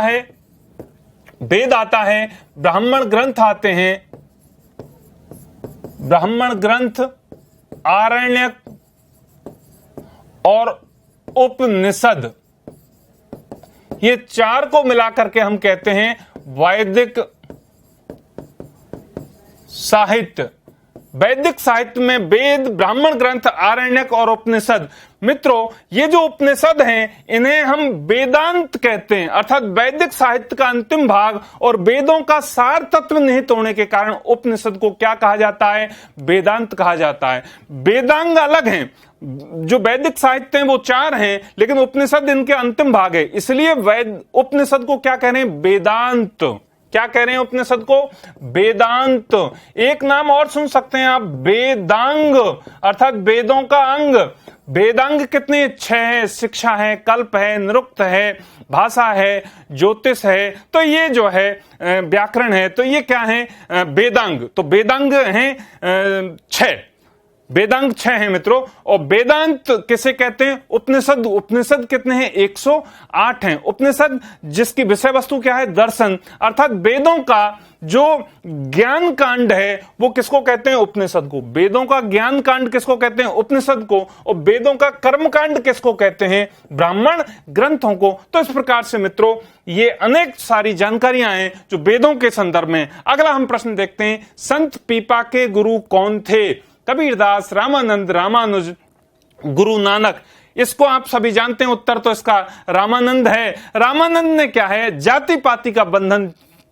है, ब्राह्मण ग्रंथ आते हैं, ब्राह्मण ग्रंथ, आरण्यक और उपनिषद। ये चार को मिलाकर के हम कहते हैं वैदिक साहित्य। वैदिक साहित्य में वेद, ब्राह्मण ग्रंथ, आरण्यक और उपनिषद। मित्रों, ये जो उपनिषद हैं इन्हें हम वेदांत कहते हैं, अर्थात वैदिक साहित्य का अंतिम भाग और वेदों का सार तत्व निहित होने के कारण उपनिषद को क्या कहा जाता है? वेदांत कहा जाता है। वेदांग अलग हैं, जो वैदिक साहित्य हैं वो चार हैं, लेकिन उपनिषद इनके अंतिम भाग है, इसलिए उपनिषद को क्या कह रहे हैं? वेदांत। क्या कह रहे हैं उपनिषद को? वेदांत। एक नाम और सुन सकते हैं आप, वेदांग, अर्थात वेदों का अंग। वेदांग कितने? 6 है। शिक्षा है, कल्प है, निरुक्त है, भाषा है, ज्योतिष है, तो ये जो है व्याकरण है, तो ये क्या है? वेदांग। तो वेदांग हैं 6, वेदांग 6 हैं मित्रों। और वेदांत किसे कहते हैं? उपनिषद। उपनिषद कितने हैं? 108 हैं। उपनिषद जिसकी विषय वस्तु क्या है? दर्शन, अर्थात वेदों का जो ज्ञान कांड है वो किसको कहते हैं? उपनिषद को। वेदों का ज्ञान कांड किसको कहते हैं? उपनिषद को। और वेदों का कर्म कांड किसको कहते हैं? ब्राह्मण ग्रंथों को। तो इस प्रकार से मित्रों ये अनेक सारी जानकारियां हैं जो वेदों के संदर्भ में। अगला हम प्रश्न देखते हैं, संत पीपा के गुरु कौन थे? कबीरदास, रामानंद, रामानुज, गुरु नानक। इसको आप सभी जानते हैं, उत्तर तो इसका रामानंद है। रामानंद ने क्या है? जाति पाति का बंधन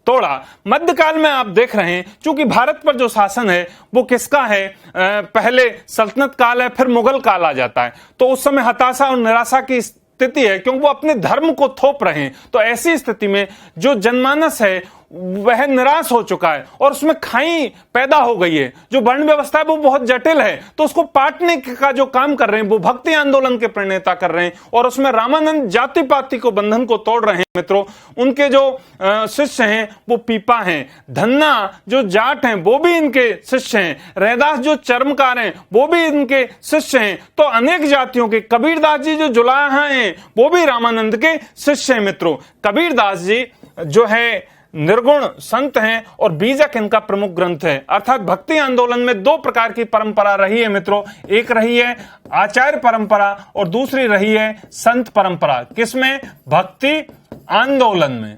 तोड़ा। मध्यकाल में आप देख रहे हैं, चूंकि भारत पर जो शासन है वो किसका है? पहले सल्तनत काल है, फिर मुगल काल आ जाता है, तो उस समय हताशा और निराशा की स्थिति है, क्योंकि वो अपने धर्म को थोप रहे हैं। तो ऐसी स्थिति में जो जनमानस है वह निराश हो चुका है और उसमें खाई पैदा हो गई है। जो वर्ण व्यवस्था है वो बहुत जटिल है, तो उसको पाटने का जो काम कर रहे हैं वो भक्ति आंदोलन के प्रणेता कर रहे हैं, और उसमें रामानंद जाति पाति को बंधन को तोड़ रहे हैं। मित्रों, उनके जो शिष्य हैं वो पीपा हैं। धन्ना जो जाट हैं वो भी इनके शिष्य हैं। रैदास जो चर्मकार हैं वो भी इनके शिष्य हैं। तो अनेक जातियों के, कबीरदास जी जो जुलाहा हैं वो भी रामानंद के शिष्य हैं। मित्रों, कबीरदास जी जो है निर्गुण संत हैं और बीजक इनका प्रमुख ग्रंथ है। अर्थात भक्ति आंदोलन में दो प्रकार की परंपरा रही है मित्रों, एक रही है आचार्य परंपरा और दूसरी रही है संत परंपरा। किसमें? भक्ति आंदोलन में।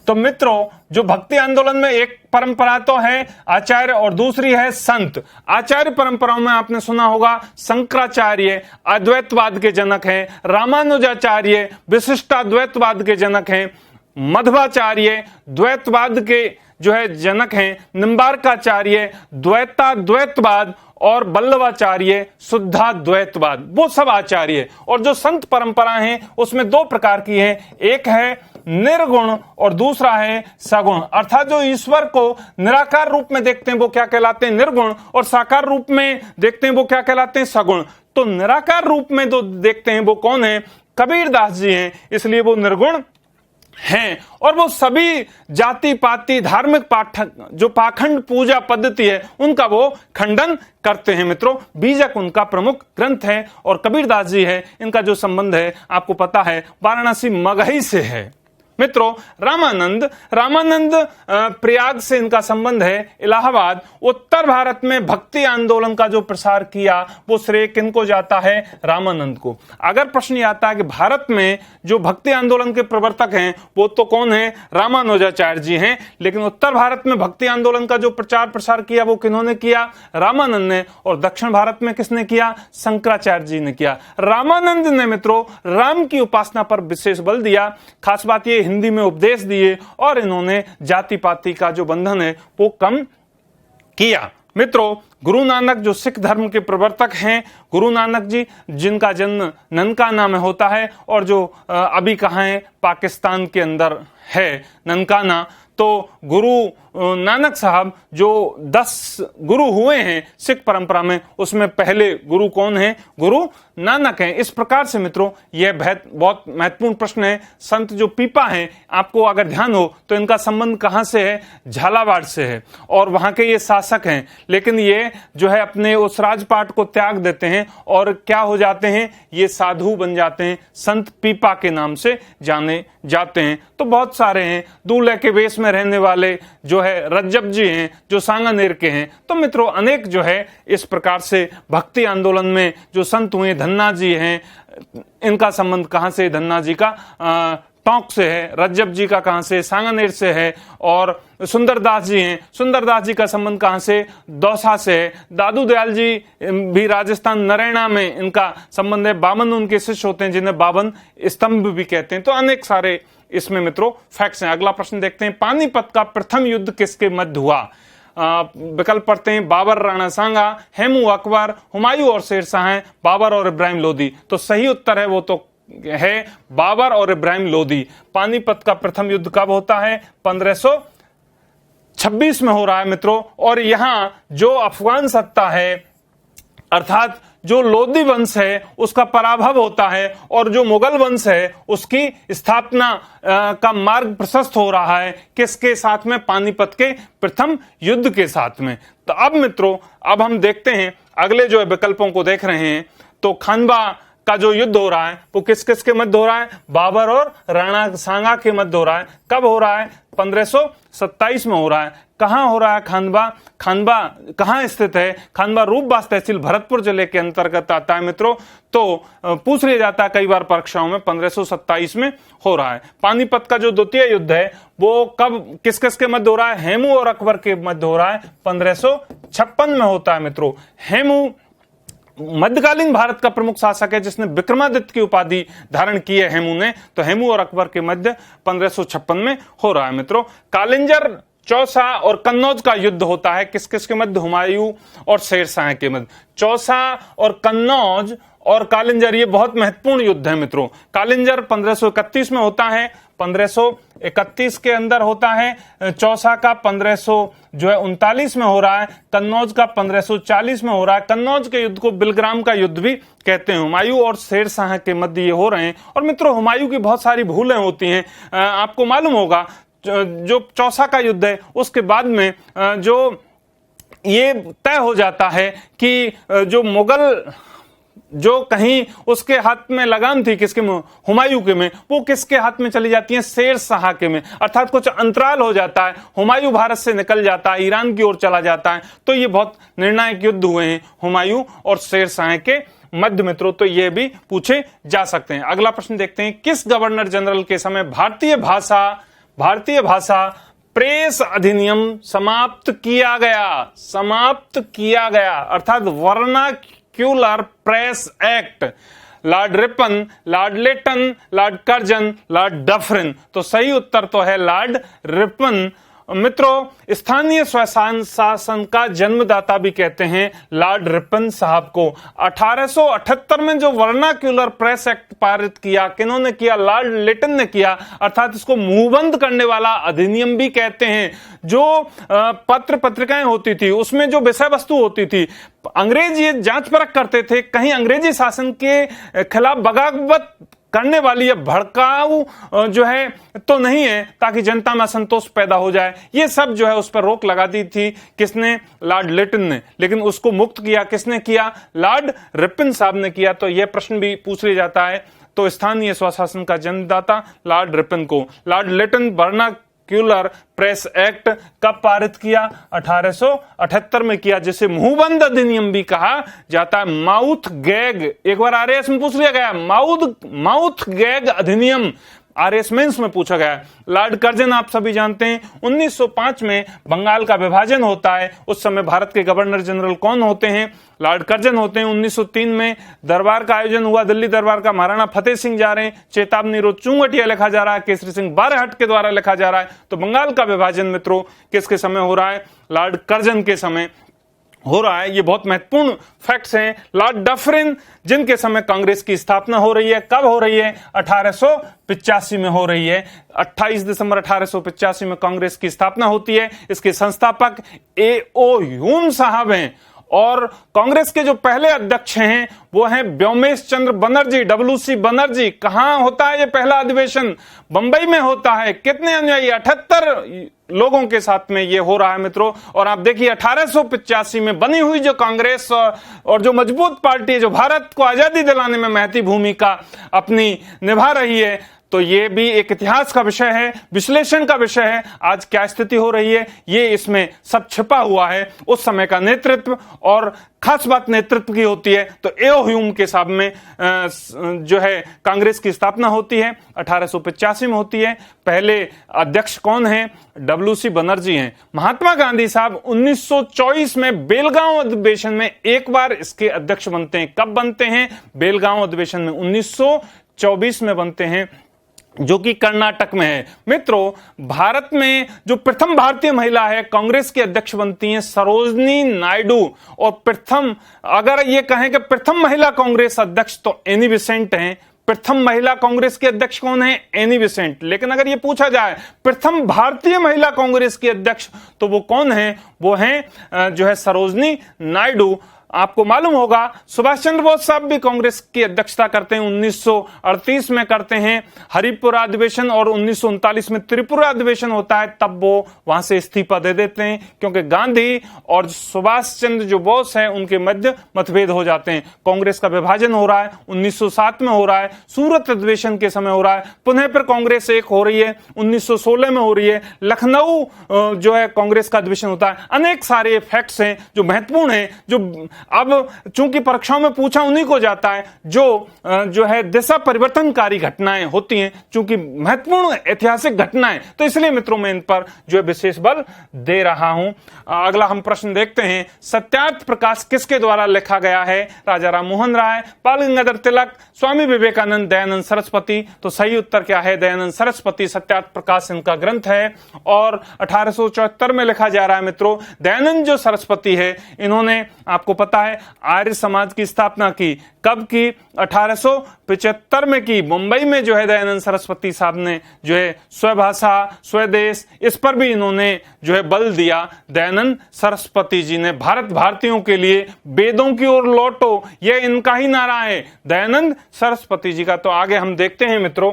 तो मित्रों, जो भक्ति आंदोलन में एक परंपरा तो है आचार्य और दूसरी है संत। आचार्य परंपराओं में आपने सुना होगा शंकराचार्य अद्वैतवाद के जनक हैं, रामानुजाचार्य विशिष्टाद्वैतवाद के जनक हैं, मध्वाचार्य द्वैतवाद के जो है जनक हैं, निम्बार्काचार्य द्वैताद्वैतवाद और बल्लवाचार्य शुद्धाद्वैतवाद, वो सब आचार्य। और जो संत परंपरा है उसमें दो प्रकार की है, एक है निर्गुण और दूसरा है सगुण। अर्थात जो ईश्वर को निराकार रूप में देखते हैं वो क्या कहलाते हैं? निर्गुण, और साकार रूप में देखते हैं वो क्या कहलाते हैं? सगुण। तो निराकार रूप में जो देखते हैं वो कौन है? कबीरदास जी हैं, इसलिए वो निर्गुण हैं। और वो सभी जाति पाति धार्मिक जो पाखंड पूजा पद्धति है उनका वो खंडन करते हैं। मित्रों, बीजक उनका प्रमुख ग्रंथ है और कबीरदास जी है, इनका जो संबंध है आपको पता है वाराणसी मगही से है। मित्रों, रामानंद प्रयाग से इनका संबंध है, इलाहाबाद। उत्तर भारत में भक्ति आंदोलन का जो प्रसार किया वो श्रेय किनको जाता है? रामानंद को। अगर प्रश्न आता है कि भारत में जो भक्ति आंदोलन के प्रवर्तक हैं वो तो कौन है? रामानुजाचार्य जी हैं, लेकिन उत्तर भारत में भक्ति आंदोलन का जो प्रचार प्रसार किया वो किन्होंने किया? रामानंद ने। और दक्षिण भारत में किसने किया? शंकराचार्य जी ने किया। रामानंद ने मित्रों राम की उपासना पर विशेष बल दिया, खास बात ये हिंदी में उपदेश दिए और इन्होंने जाति पाति का जो बंधन है वो कम किया। मित्रों, गुरु नानक जो सिख धर्म के प्रवर्तक हैं, गुरु नानक जी जिनका जन्म ननकाना में होता है और जो अभी कहाँ है? पाकिस्तान के अंदर है ननकाना। तो गुरु नानक साहब जो 10 गुरु हुए हैं सिख परंपरा में, उसमें पहले गुरु कौन है? गुरु नानक हैं। इस प्रकार से मित्रों यह बहुत महत्वपूर्ण प्रश्न है। संत जो पीपा हैं, आपको अगर ध्यान हो तो इनका संबंध कहां से है? झालावाड़ से है, और वहां के ये शासक हैं, लेकिन ये जो है अपने उस राजपाट को त्याग देते हैं और क्या हो जाते हैं? ये साधु बन जाते हैं, संत पीपा के नाम से जाने जाते हैं। तो बहुत सारे हैं, दूल्हे के वेश में रहने वाले जो है रज्जब जी हैं, जो सांगानेर के हैं। तो मित्रों अनेक जो है इस प्रकार से भक्ति आंदोलन में जो संत हुए, धन्ना जी हैं, इनका संबंध कहां से? धन्ना जी का टोंक से है, रज्जब जी का कहां से? सांगानेर से है। और सुंदरदास जी हैं, सुंदरदास जी का संबंध कहां से? दौसा से है। दादू दयाल जी भी राजस्थान नरैना में इनका संबंध है। 52 उनके शिष्य होते हैं जिन्हें 52 स्तंभ भी कहते हैं। तो अनेक सारे इसमें मित्रों फैक्ट्स हैं। अगला प्रश्न देखते हैं, पानीपत का प्रथम युद्ध किसके मध्य हुआ? विकल्प पढ़ते हैं, बाबर राणा सांगा, हेमू अकबर, हुमायूं और शेरशाह हैं, बाबर और इब्राहिम लोदी। तो सही उत्तर है वो तो है बाबर और इब्राहिम लोदी। पानीपत का प्रथम युद्ध कब होता है? 1526 में हो रहा है मित्रों। और यहां जो अफगान सत्ता है अर्थात जो लोदी वंश है उसका पराभव होता है, और जो मुगल वंश है उसकी स्थापना का मार्ग प्रशस्त हो रहा है। किसके साथ में? पानीपत के प्रथम युद्ध के साथ में। तो अब मित्रों अब हम देखते हैं अगले जो विकल्पों को देख रहे हैं। तो खानवा का जो युद्ध हो रहा है वो किस किस के मध्य हो रहा है? बाबर और राणा सांगा के मध्य हो रहा है। कब हो रहा है? 1527 में हो रहा है। कहां हो रहा है खानवा? खानवा कहां स्थित है? खानवा रूपबास तहसील भरतपुर जिले के अंतर्गत आता है मित्रों। तो पूछ लिया जाता है कई बार परीक्षाओं में, 1527 में हो रहा है। पानीपत का जो द्वितीय युद्ध है वो कब किस किस के मध्य हो रहा है? हेमू और अकबर के मध्य हो रहा है। 1556 में होता है मित्रों। हेमू मध्यकालीन भारत का प्रमुख शासक है जिसने विक्रमादित्य की उपाधि धारण की है हेमू ने। तो हेमू और अकबर के मध्य 1556 में हो रहा है मित्रों। कालिंजर, चौसा और कन्नौज का युद्ध होता है किस किस के मध्य? हुमायूं और शेरशाह के मध्य। चौसा और कन्नौज और कालिंजर ये बहुत महत्वपूर्ण युद्ध है मित्रों। कालिंजर 1531 में होता है, 1531 के अंदर होता है। चौसा का 1539 में हो रहा है। कन्नौज का 1540 में हो रहा है। कन्नौज के युद्ध को बिलग्राम का युद्ध भी कहते हैं। हुमायूं और शेरशाह के मध्य ये हो रहे हैं। और मित्रों हुमायूं की बहुत सारी भूलें होती हैं। आपको मालूम होगा जो चौसा का युद्ध है उसके बाद में जो ये तय हो जाता है कि जो मुगल जो कहीं उसके हाथ में लगाम थी किसके में? हुमायूं के में, वो किसके हाथ में चली जाती है? शेरशाह के में। अर्थात कुछ अंतराल हो जाता है, हुमायूं भारत से निकल जाता है, ईरान की ओर चला जाता है। तो ये बहुत निर्णायक युद्ध हुए हैं हुमायूं और शेरशाह के मध्य मित्रों। तो ये भी पूछे जा सकते हैं। अगला प्रश्न देखते हैं, किस गवर्नर जनरल के समय भारतीय भाषा प्रेस अधिनियम समाप्त किया गया? अर्थात vernacular press act. Lord Ripon, Lord Lytton, Lord Curzon, Lord Dufferin. तो सही उत्तर तो है लॉर्ड रिपन। मित्रों स्थानीय स्वशासन का जन्मदाता भी कहते हैं लॉर्ड रिपन साहब को। 1878 में जो वर्नाक्यूलर प्रेस एक्ट पारित किया, किन्होंने किया? लॉर्ड लेटन ने किया। अर्थात इसको मुंहबंद करने वाला अधिनियम भी कहते हैं। जो पत्र पत्रिकाएं होती थी उसमें जो विषय वस्तु होती थी, अंग्रेज ये जांच परख करते थे कहीं अंग्रेजी शासन के खिलाफ बगावत करने वाली या भड़काऊ जो है तो नहीं है, ताकि जनता में असंतोष पैदा हो जाए। ये सब जो है उस पर रोक लगा दी थी। किसने? लॉर्ड लिटन ने। लेकिन उसको मुक्त किया किसने किया? लॉर्ड रिपन साहब ने किया। तो यह प्रश्न भी पूछ लिया जाता है। तो स्थानीय स्वशासन का जन्मदाता लॉर्ड रिपन को। Lord Lytton vernacular press act कब पारित किया? 1878 में किया, जिसे मुंहबंद अधिनियम भी कहा जाता है। माउथ गैग, एक बार आरएएस में पूछ लिया गया, माउथ गैग अधिनियम आरएएस मेंस में पूछा गया। लॉर्ड कर्जन आप सभी जानते हैं। 1905 में बंगाल का विभाजन होता है। उस समय भारत के गवर्नर जनरल कौन होते हैं? लॉर्ड कर्जन होते हैं। 1903 में दरबार का आयोजन हुआ, दिल्ली दरबार का। महाराणा फतेह सिंह जा रहे हैं, चेतावनी रोज चुंगटिया लिखा जा रहा है, केसरी सिंह बारहट के द्वारा लिखा जा रहा है। तो बंगाल का विभाजन मित्रों किसके समय हो रहा है? लॉर्ड कर्जन के समय हो रहा है, ये बहुत महत्वपूर्ण फैक्ट्स हैं। लॉर्ड डफरिन, जिनके समय कांग्रेस की स्थापना हो रही है, कब हो रही है? 1885 में हो रही है। 28 दिसंबर 1885 में कांग्रेस की स्थापना होती है। इसके संस्थापक A.O. ह्यूम साहब हैं और कांग्रेस के जो पहले अध्यक्ष हैं वो हैं व्योमेश चंद्र बनर्जी, WC बनर्जी। कहां होता है ये पहला अधिवेशन? बंबई में होता है। कितने अनुयायी? 78 लोगों के साथ में ये हो रहा है मित्रों। और आप देखिए 1885 में बनी हुई जो कांग्रेस और जो मजबूत पार्टी है, जो भारत को आजादी दिलाने में महती भूमिका अपनी निभा रही है, तो ये भी एक इतिहास का विषय है, विश्लेषण का विषय है। आज क्या स्थिति हो रही है ये इसमें सब छिपा हुआ है। उस समय का नेतृत्व, और खास बात नेतृत्व की होती है तो A.O. ह्यूम के साथ में जो है कांग्रेस की स्थापना होती है, 1885 में होती है। पहले अध्यक्ष कौन है? WC बनर्जी हैं। महात्मा गांधी साहब 1924 में बेलगांव अधिवेशन में एक बार इसके अध्यक्ष बनते हैं। कब बनते हैं? बेलगांव अधिवेशन में 1924 में बनते हैं, जो कि कर्नाटक में है। मित्रों, भारत में जो प्रथम भारतीय महिला है कांग्रेस की अध्यक्ष बनती हैं सरोजनी नायडू। और प्रथम, अगर ये कहें कि प्रथम महिला कांग्रेस अध्यक्ष, तो एनी बेसेंट हैं। प्रथम महिला कांग्रेस के अध्यक्ष कौन है? Annie Besant. लेकिन अगर ये पूछा जाए प्रथम भारतीय महिला कांग्रेस की अध्यक्ष, तो वो कौन है? वो हैं जो है सरोजनी नायडू। आपको मालूम होगा सुभाष चंद्र बोस साहब भी कांग्रेस की अध्यक्षता करते हैं, 1938 में करते हैं हरिपुरा अधिवेशन, और 1939 में त्रिपुरा अधिवेशन होता है, तब वो वहां से इस्तीफा दे देते हैं, क्योंकि गांधी और सुभाष चंद्र जो बोस है उनके मध्य मतभेद हो जाते हैं। कांग्रेस का विभाजन हो रहा है, 1907 में हो रहा है, सूरत अधिवेशन के समय हो रहा है, पुनः फिर कांग्रेस एक हो रही है, 1916 में हो रही है, लखनऊ जो है कांग्रेस का अधिवेशन होता है। अनेक सारे फैक्ट्स हैं जो महत्वपूर्ण हैं, जो अब चूंकि परीक्षाओं में पूछा उन्हीं को जाता है, जो है दिशा परिवर्तनकारी घटनाएं होती हैं, चूंकि महत्वपूर्ण ऐतिहासिक घटनाएं, तो इसलिए मित्रों मैं इन पर जो है विशेष बल दे रहा हूं। अगला हम प्रश्न देखते हैं, सत्यार्थ प्रकाश किसके द्वारा लिखा गया है? राजा राम मोहन राय, बाल गंगाधर तिलक, स्वामी विवेकानंद, दयानंद सरस्वती। तो सही उत्तर क्या है? दयानंद सरस्वती। सत्यार्थ प्रकाश इनका ग्रंथ है और 1874 में लिखा जा रहा है। मित्रों, दयानंद जो सरस्वती है, इन्होंने आपको पता है आर्य समाज की स्थापना की। कब की? 1875 में की। मुंबई में जो है दयानंद सरस्वती साहब ने जो है स्वभाषा, स्वदेश, इस पर भी इन्होंने जो है बल दिया। दयानंद सरस्वती जी ने भारत भारतीयों के लिए वेदों की ओर लौटो, यह इनका ही नारा है, दयानंद सरस्वती जी का। तो आगे हम देखते हैं मित्रों,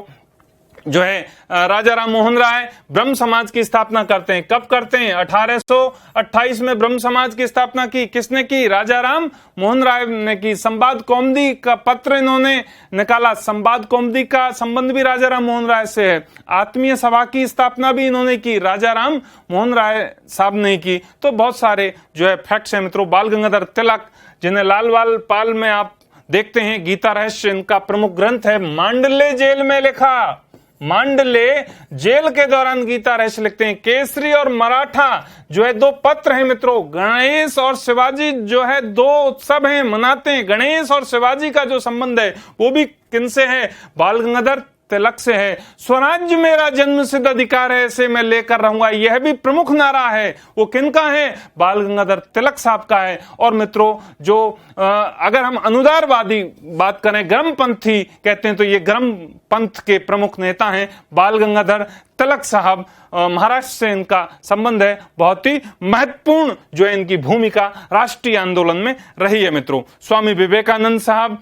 जो है राजा राम मोहन राय ब्रह्म समाज की स्थापना करते हैं। कब करते हैं? 1828 में ब्रह्म समाज की स्थापना की। किसने की? राजा राम मोहन राय ने की। संवाद कौमुदी का पत्र इन्होंने निकाला। संवाद कौमुदी का संबंध भी राजा राम मोहन राय से है। आत्मीय सभा की स्थापना भी इन्होंने की, राजा राम मोहन राय साहब ने की। तो बहुत सारे जो है फैक्ट्स हैं मित्रों। बाल गंगाधर तिलक, जिन्हें लाल वाल पाल में आप देखते हैं, गीता रहस्य इनका प्रमुख ग्रंथ है। मांडले जेल में लिखा, मांडले जेल के दौरान गीता रहस्य लिखते हैं। केसरी और मराठा जो है दो पत्र हैं मित्रों। गणेश और शिवाजी जो है दो उत्सव हैं, मनाते हैं। गणेश और शिवाजी का जो संबंध है वो भी किनसे है? बाल गंगाधर तिलक से है। स्वराज्य मेरा जन्मसिद्ध अधिकार है, इसे मैं लेकर रहूंगा, यह भी प्रमुख नारा है। वो किनका है? बाल गंगाधर तिलक साहब का है। और मित्रों, जो अगर हम अनुदारवादी बात करें, गर्मपंथी कहते हैं, तो ये गर्म पंथ के प्रमुख नेता हैं बाल गंगाधर तिलक साहब। महाराष्ट्र से इनका संबंध है। बहुत ही महत्वपूर्ण जो है इनकी भूमिका राष्ट्रीय आंदोलन में रही है मित्रों। स्वामी विवेकानंद साहब,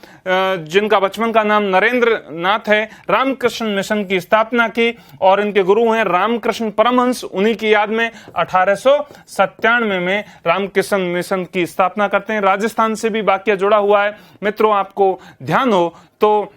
जिनका बचपन का नाम नरेंद्र नाथ है, रामकृष्ण मिशन की स्थापना की और इनके गुरु हैं रामकृष्ण परमहंस। उन्हीं की याद में 1897 में रामकृष्ण मिशन की स्थापना करते हैं। राजस्थान से भी वाकया जुड़ा हुआ है मित्रों। आपको ध्यान हो तो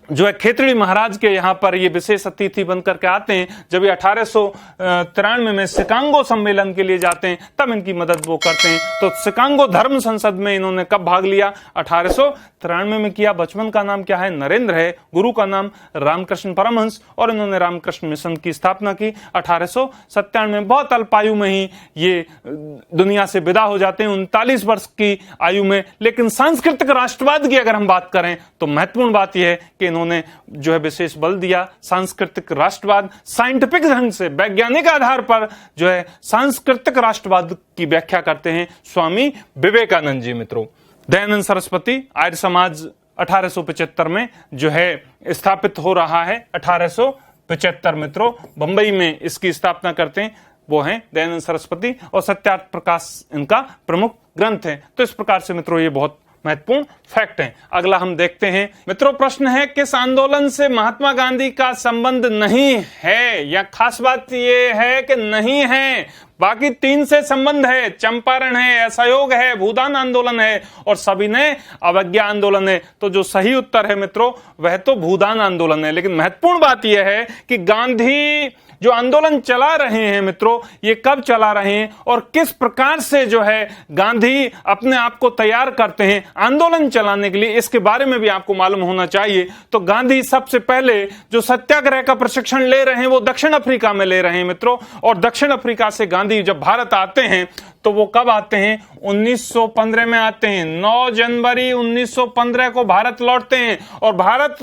जो है खेतड़ी महाराज के यहाँ पर ये विशेष अतिथि बनकर के आते हैं। जब ये 1893 में शिकागो सम्मेलन के लिए जाते हैं, तब इनकी मदद वो करते हैं। तो शिकागो धर्म संसद में इन्होंने कब भाग लिया? 1893 में किया। बचपन का नाम क्या है? नरेंद्र है। गुरु का नाम रामकृष्ण परमहंस, और इन्होंने रामकृष्ण मिशन की स्थापना की 1897 में। बहुत अल्पायु में ही ये दुनिया से विदा हो जाते हैं, 39 वर्ष की आयु में। लेकिन सांस्कृतिक राष्ट्रवाद की अगर हम बात करें तो महत्वपूर्ण बात यह है कि इन्होंने जो है विशेष बल दिया। सांस्कृतिक राष्ट्रवाद, साइंटिफिक ढंग से वैज्ञानिक आधार पर जो है सांस्कृतिक राष्ट्रवाद की व्याख्या करते हैं स्वामी विवेकानंद जी। मित्रों, दयानंद सरस्वती आर्य समाज 1875 में जो है स्थापित हो रहा है। 1875 मित्रों बंबई में इसकी स्थापना करते हैं वो हैं दयानंद सरस्वती, और सत्यार्थ प्रकाश इनका प्रमुख ग्रंथ है। तो इस प्रकार से मित्रों ये बहुत महत्वपूर्ण फैक्ट है। अगला हम देखते हैं मित्रों, प्रश्न है किस आंदोलन से महात्मा गांधी का संबंध नहीं है, या खास बात ये है कि नहीं है, बाकी 3 से संबंध है। चंपारण है, असहयोग है, भूदान आंदोलन है, और सविनय अवज्ञा आंदोलन है। तो जो सही उत्तर है मित्रों वह तो भूदान आंदोलन है। लेकिन महत्वपूर्ण बात यह है कि गांधी जो आंदोलन चला रहे हैं मित्रों, ये कब चला रहे हैं और किस प्रकार से जो है गांधी अपने आप को तैयार करते हैं आंदोलन चलाने के लिए, इसके बारे में भी आपको मालूम होना चाहिए। तो गांधी सबसे पहले जो सत्याग्रह का प्रशिक्षण ले रहे हैं वो दक्षिण अफ्रीका में ले रहे हैं मित्रों। और दक्षिण अफ्रीका से गांधी जब भारत आते हैं तो वो कब आते हैं? 1915 में आते हैं। 9 जनवरी 1915 को भारत लौटते हैं। और भारत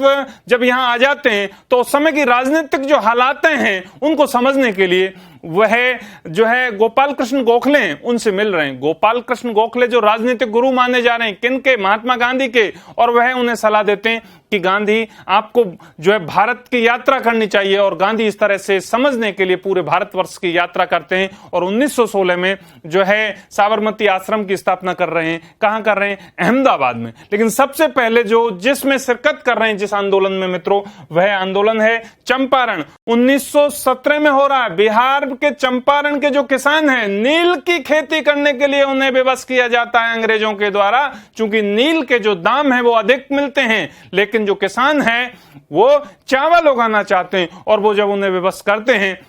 जब यहां आ जाते हैं तो उस समय की राजनीतिक जो हालातें हैं उनको समझने के लिए वह जो है गोपाल कृष्ण गोखले हैं, उनसे मिल रहे हैं। गोपाल कृष्ण गोखले जो राजनीतिक गुरु माने जा रहे हैं, किनके? महात्मा गांधी के। और वह उन्हें सलाह देते हैं कि गांधी आपको जो है भारत की यात्रा करनी चाहिए। और गांधी इस तरह से समझने के लिए पूरे भारतवर्ष की यात्रा करते हैं और 1916 में जो है साबरमती आश्रम की स्थापना कर रहे हैं। कहां कर रहे हैं? अहमदाबाद में। लेकिन सबसे पहले जो जिसमें शिरकत कर रहे हैं जिस आंदोलन में मित्रों, वह आंदोलन है चंपारण। 1917 में हो रहा है। बिहार के चंपारण के जो किसान हैं, नील की खेती करने के लिए उन्हें विवश किया जाता है अंग्रेजों के द्वारा, क्योंकि नील के जो दाम हैं वो अधिक मिलते हैं। लेकिन जो किसान हैं वो चावल उगाना चाहते हैं, और वो जब उन्हें विवश करते हैं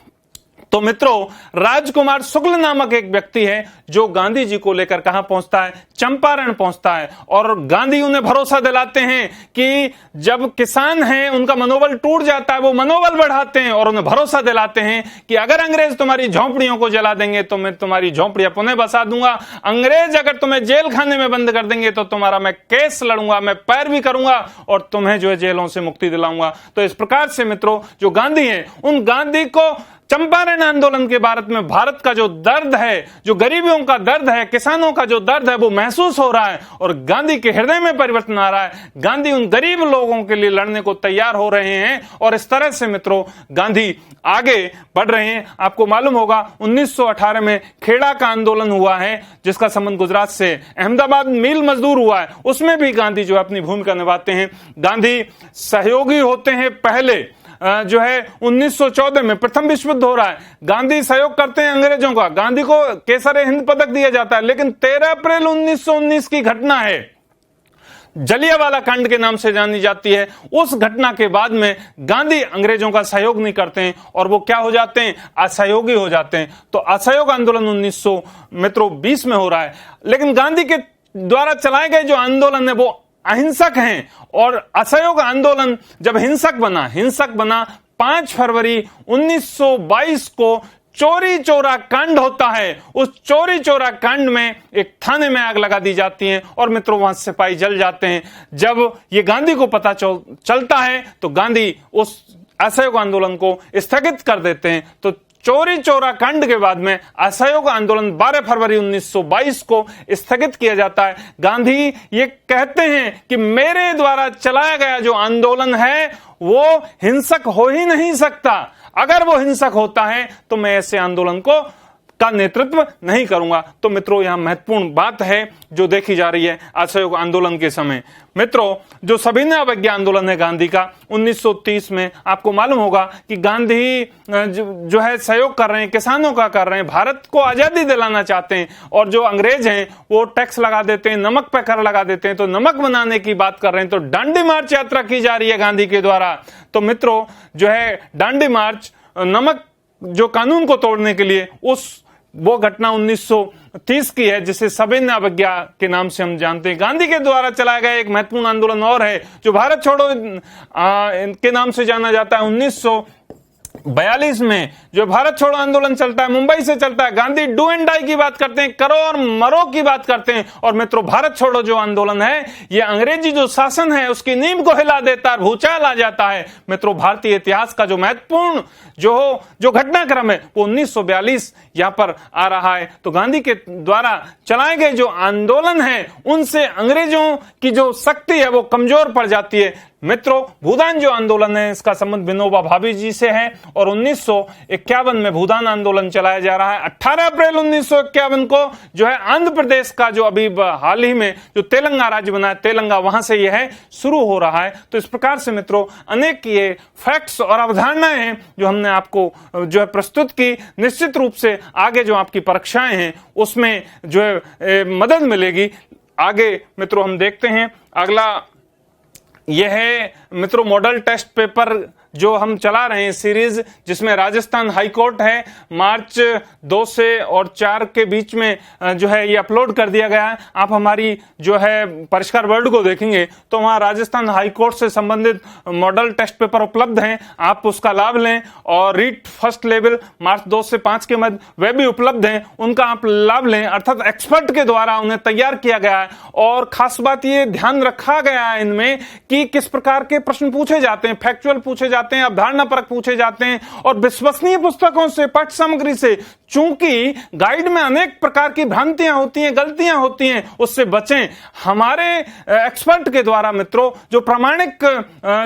तो मित्रों राजकुमार शुक्ल नामक एक व्यक्ति है जो गांधी जी को लेकर कहां पहुंचता है? चंपारण पहुंचता है। और गांधी उन्हें भरोसा दिलाते हैं कि जब किसान हैं उनका मनोबल टूट जाता है, वो मनोबल बढ़ाते हैं और उन्हें भरोसा दिलाते हैं कि अगर अंग्रेज तुम्हारी झोंपड़ियों को जला देंगे तो मैं तुम्हारी झोंपड़ियां पुनः बसा दूंगा। अंग्रेज अगर तुम्हें जेल खाने में बंद कर देंगे तो तुम्हारा मैं केस लड़ूंगा, मैं पैरवी करूंगा और तुम्हें जो है जेलों से मुक्ति दिलाऊंगा। तो इस प्रकार से मित्रों जो गांधी हैं, उन गांधी को चंपारण आंदोलन के भारत का जो दर्द है, जो गरीबियों का दर्द है, किसानों का जो दर्द है, वो महसूस हो रहा है और गांधी के हृदय में परिवर्तन आ रहा है। गांधी उन गरीब लोगों के लिए लड़ने को तैयार हो रहे हैं। और इस तरह से मित्रों गांधी आगे बढ़ रहे हैं। आपको मालूम होगा 1918 में खेड़ा का आंदोलन हुआ है जिसका संबंध गुजरात से, अहमदाबाद मिल मजदूर हुआ है, उसमें भी गांधी जो अपनी भूमिका निभाते हैं। गांधी सहयोगी होते हैं पहले जो है 1914 में प्रथम विश्व युद्ध हो रहा है, गांधी सहयोग करते हैं अंग्रेजों का। गांधी को केसर-ए-हिंद पदक दिया जाता है। लेकिन 13 अप्रैल 1919 की घटना है, जलियांवाला कांड के नाम से जानी जाती है। उस घटना के बाद में गांधी अंग्रेजों का सहयोग नहीं करते हैं और वो क्या हो जाते हैं? असहयोगी हो जाते हैं। तो असहयोग आंदोलन 1920 में हो रहा है। लेकिन गांधी के द्वारा चलाए गए जो आंदोलन है वो अहिंसक हैं। और असहयोग आंदोलन जब हिंसक बना 5 फरवरी 1922 को चोरी चोरा कांड होता है। उस चोरी चोरा कांड में एक थाने में आग लगा दी जाती है और मित्रों वहां सिपाही जल जाते हैं। जब ये गांधी को पता चलता है तो गांधी उस असहयोग आंदोलन को स्थगित कर देते हैं। तो चोरी चोरा कांड के बाद में असहयोग आंदोलन 12 फरवरी 1922 को स्थगित किया जाता है। गांधी ये कहते हैं कि मेरे द्वारा चलाया गया जो आंदोलन है वो हिंसक हो ही नहीं सकता। अगर वो हिंसक होता है तो मैं ऐसे आंदोलन का नेतृत्व नहीं करूंगा। तो मित्रों यहां महत्वपूर्ण बात है जो देखी जा रही है असहयोग आंदोलन के समय। मित्रों जो सविनय अवज्ञा आंदोलन है गांधी का 1930 में, आपको मालूम होगा कि गांधी जो है सहयोग कर रहे हैं, किसानों का कर रहे हैं, भारत को आजादी दिलाना चाहते हैं। और जो अंग्रेज हैं वो टैक्स लगा देते हैं, नमक पे कर लगा देते हैं, तो नमक बनाने की बात कर रहे हैं। तो दांडी मार्च यात्रा की जा रही है गांधी के द्वारा। तो मित्रों जो है दांडी मार्च नमक जो कानून को तोड़ने के लिए वो घटना 1930 की है जिसे सविनय अवज्ञा के नाम से हम जानते हैं। गांधी के द्वारा चलाया गया एक महत्वपूर्ण आंदोलन और है जो भारत छोड़ो के नाम से जाना जाता है। 42 में जो भारत छोड़ो आंदोलन चलता है, मुंबई से चलता है, गांधी डू एंड डाई की बात करते हैं, करो और मरो की बात करते हैं। और मित्रों, भारत छोड़ो जो आंदोलन है, ये अंग्रेजी जो शासन है उसकी नींव को हिला देता है, भूचाल आ जाता है। मित्रों, भारतीय इतिहास का जो महत्वपूर्ण जो घटनाक्रम है वो 1942 यहां पर आ रहा है। तो गांधी के द्वारा चलाए गए जो आंदोलन है उनसे अंग्रेजों की जो शक्ति है वो कमजोर पड़ जाती है। मित्रों, भूदान जो आंदोलन है इसका संबंध विनोबा भावे जी से है और 1951 में भूदान आंदोलन चलाया जा रहा है। 18 अप्रैल 1951 को जो है आंध्र प्रदेश का जो अभी हाल ही में जो तेलंगाना राज्य बना है, तेलंगाना, वहां से यह है शुरू हो रहा है। तो इस प्रकार से मित्रों अनेक ये फैक्ट्स और अवधारणाएं हैं जो हमने आपको जो है प्रस्तुत की। निश्चित रूप से आगे जो आपकी परीक्षाएं हैं उसमें जो है मदद मिलेगी। आगे मित्रों हम देखते हैं अगला, यह है मित्रों मॉडल टेस्ट पेपर जो हम चला रहे हैं सीरीज, जिसमें राजस्थान हाई कोर्ट है। मार्च 2 से और 4 के बीच में जो है ये अपलोड कर दिया गया है। आप हमारी जो है परिष्कार वर्ल्ड को देखेंगे तो वहां राजस्थान हाई कोर्ट से संबंधित मॉडल टेस्ट पेपर उपलब्ध हैं, आप उसका लाभ लें। और रीट फर्स्ट लेवल मार्च 2 से 5 के मध्य वे भी उपलब्ध हैं, उनका आप लाभ लें। अर्थात एक्सपर्ट के द्वारा उन्हें तैयार किया गया है और खास बात ये ध्यान रखा गया है इनमें कि किस प्रकार के प्रश्न पूछे जाते हैं, फैक्चुअल पूछे जाते हैं, अवधारणा परक पूछे जाते हैं और विश्वसनीय पुस्तकों से, पाठ्य सामग्री से। चूंकि गाइड में अनेक प्रकार की भ्रांतियां होती हैं, गलतियां होती हैं, उससे बचें। हमारे एक्सपर्ट के द्वारा मित्रों जो प्रामाणिक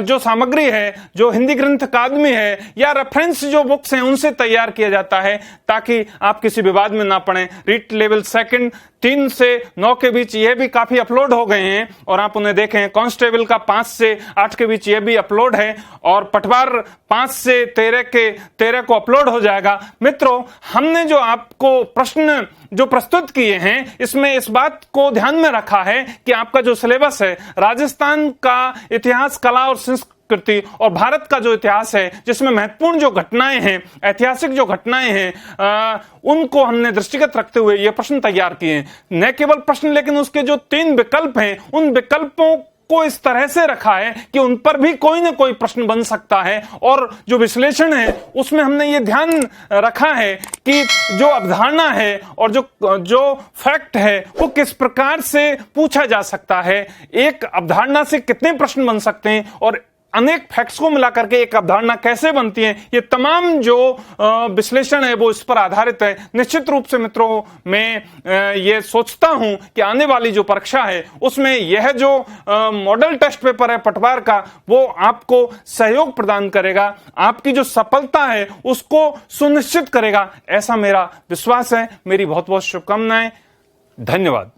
जो सामग्री है, जो हिंदी ग्रंथ अकादमी है या रेफरेंस जो बुक्स हैं उनसे तैयार किया जाता है ताकि आप किसी विवाद में ना पड़े। रीट लेवल सेकंड 3 से 9 के बीच ये भी काफी अपलोड हो गए हैं और आप उन्हें देखें। कांस्टेबल का 5 से 8 के बीच ये भी अपलोड है और पटवार 5 से 13 को अपलोड हो जाएगा। मित्रों, हमने जो आपको प्रश्न जो प्रस्तुत किए हैं इसमें इस बात को ध्यान में रखा है कि आपका जो सिलेबस है राजस्थान का इतिहास, कला और संस्कृति और भारत का जो इतिहास है जिसमें महत्वपूर्ण जो घटनाएं हैं, ऐतिहासिक जो घटनाएं हैं, उनको हमने दृष्टिगत रखते हुए ये प्रश्न तैयार किए हैं। न केवल प्रश्न लेकिन उसके जो 3 विकल्प हैं उन विकल्पों को इस तरह से रखा है कि उन पर भी कोई ना कोई प्रश्न बन सकता है। और जो विश्लेषण है उसमें हमने ये ध्यान रखा है कि जो अवधारणा है और जो फैक्ट है वो किस प्रकार से पूछा जा सकता है, एक अवधारणा से कितने प्रश्न बन सकते हैं और अनेक फैक्ट्स को मिलाकर के एक अवधारणा कैसे बनती है। ये तमाम जो विश्लेषण है वो इस पर आधारित है। निश्चित रूप से मित्रों मैं ये सोचता हूं कि आने वाली जो परीक्षा है उसमें यह जो मॉडल टेस्ट पेपर है पटवार का वो आपको सहयोग प्रदान करेगा, आपकी जो सफलता है उसको सुनिश्चित करेगा, ऐसा मेरा विश्वास है। मेरी बहुत बहुत शुभकामनाएं। धन्यवाद।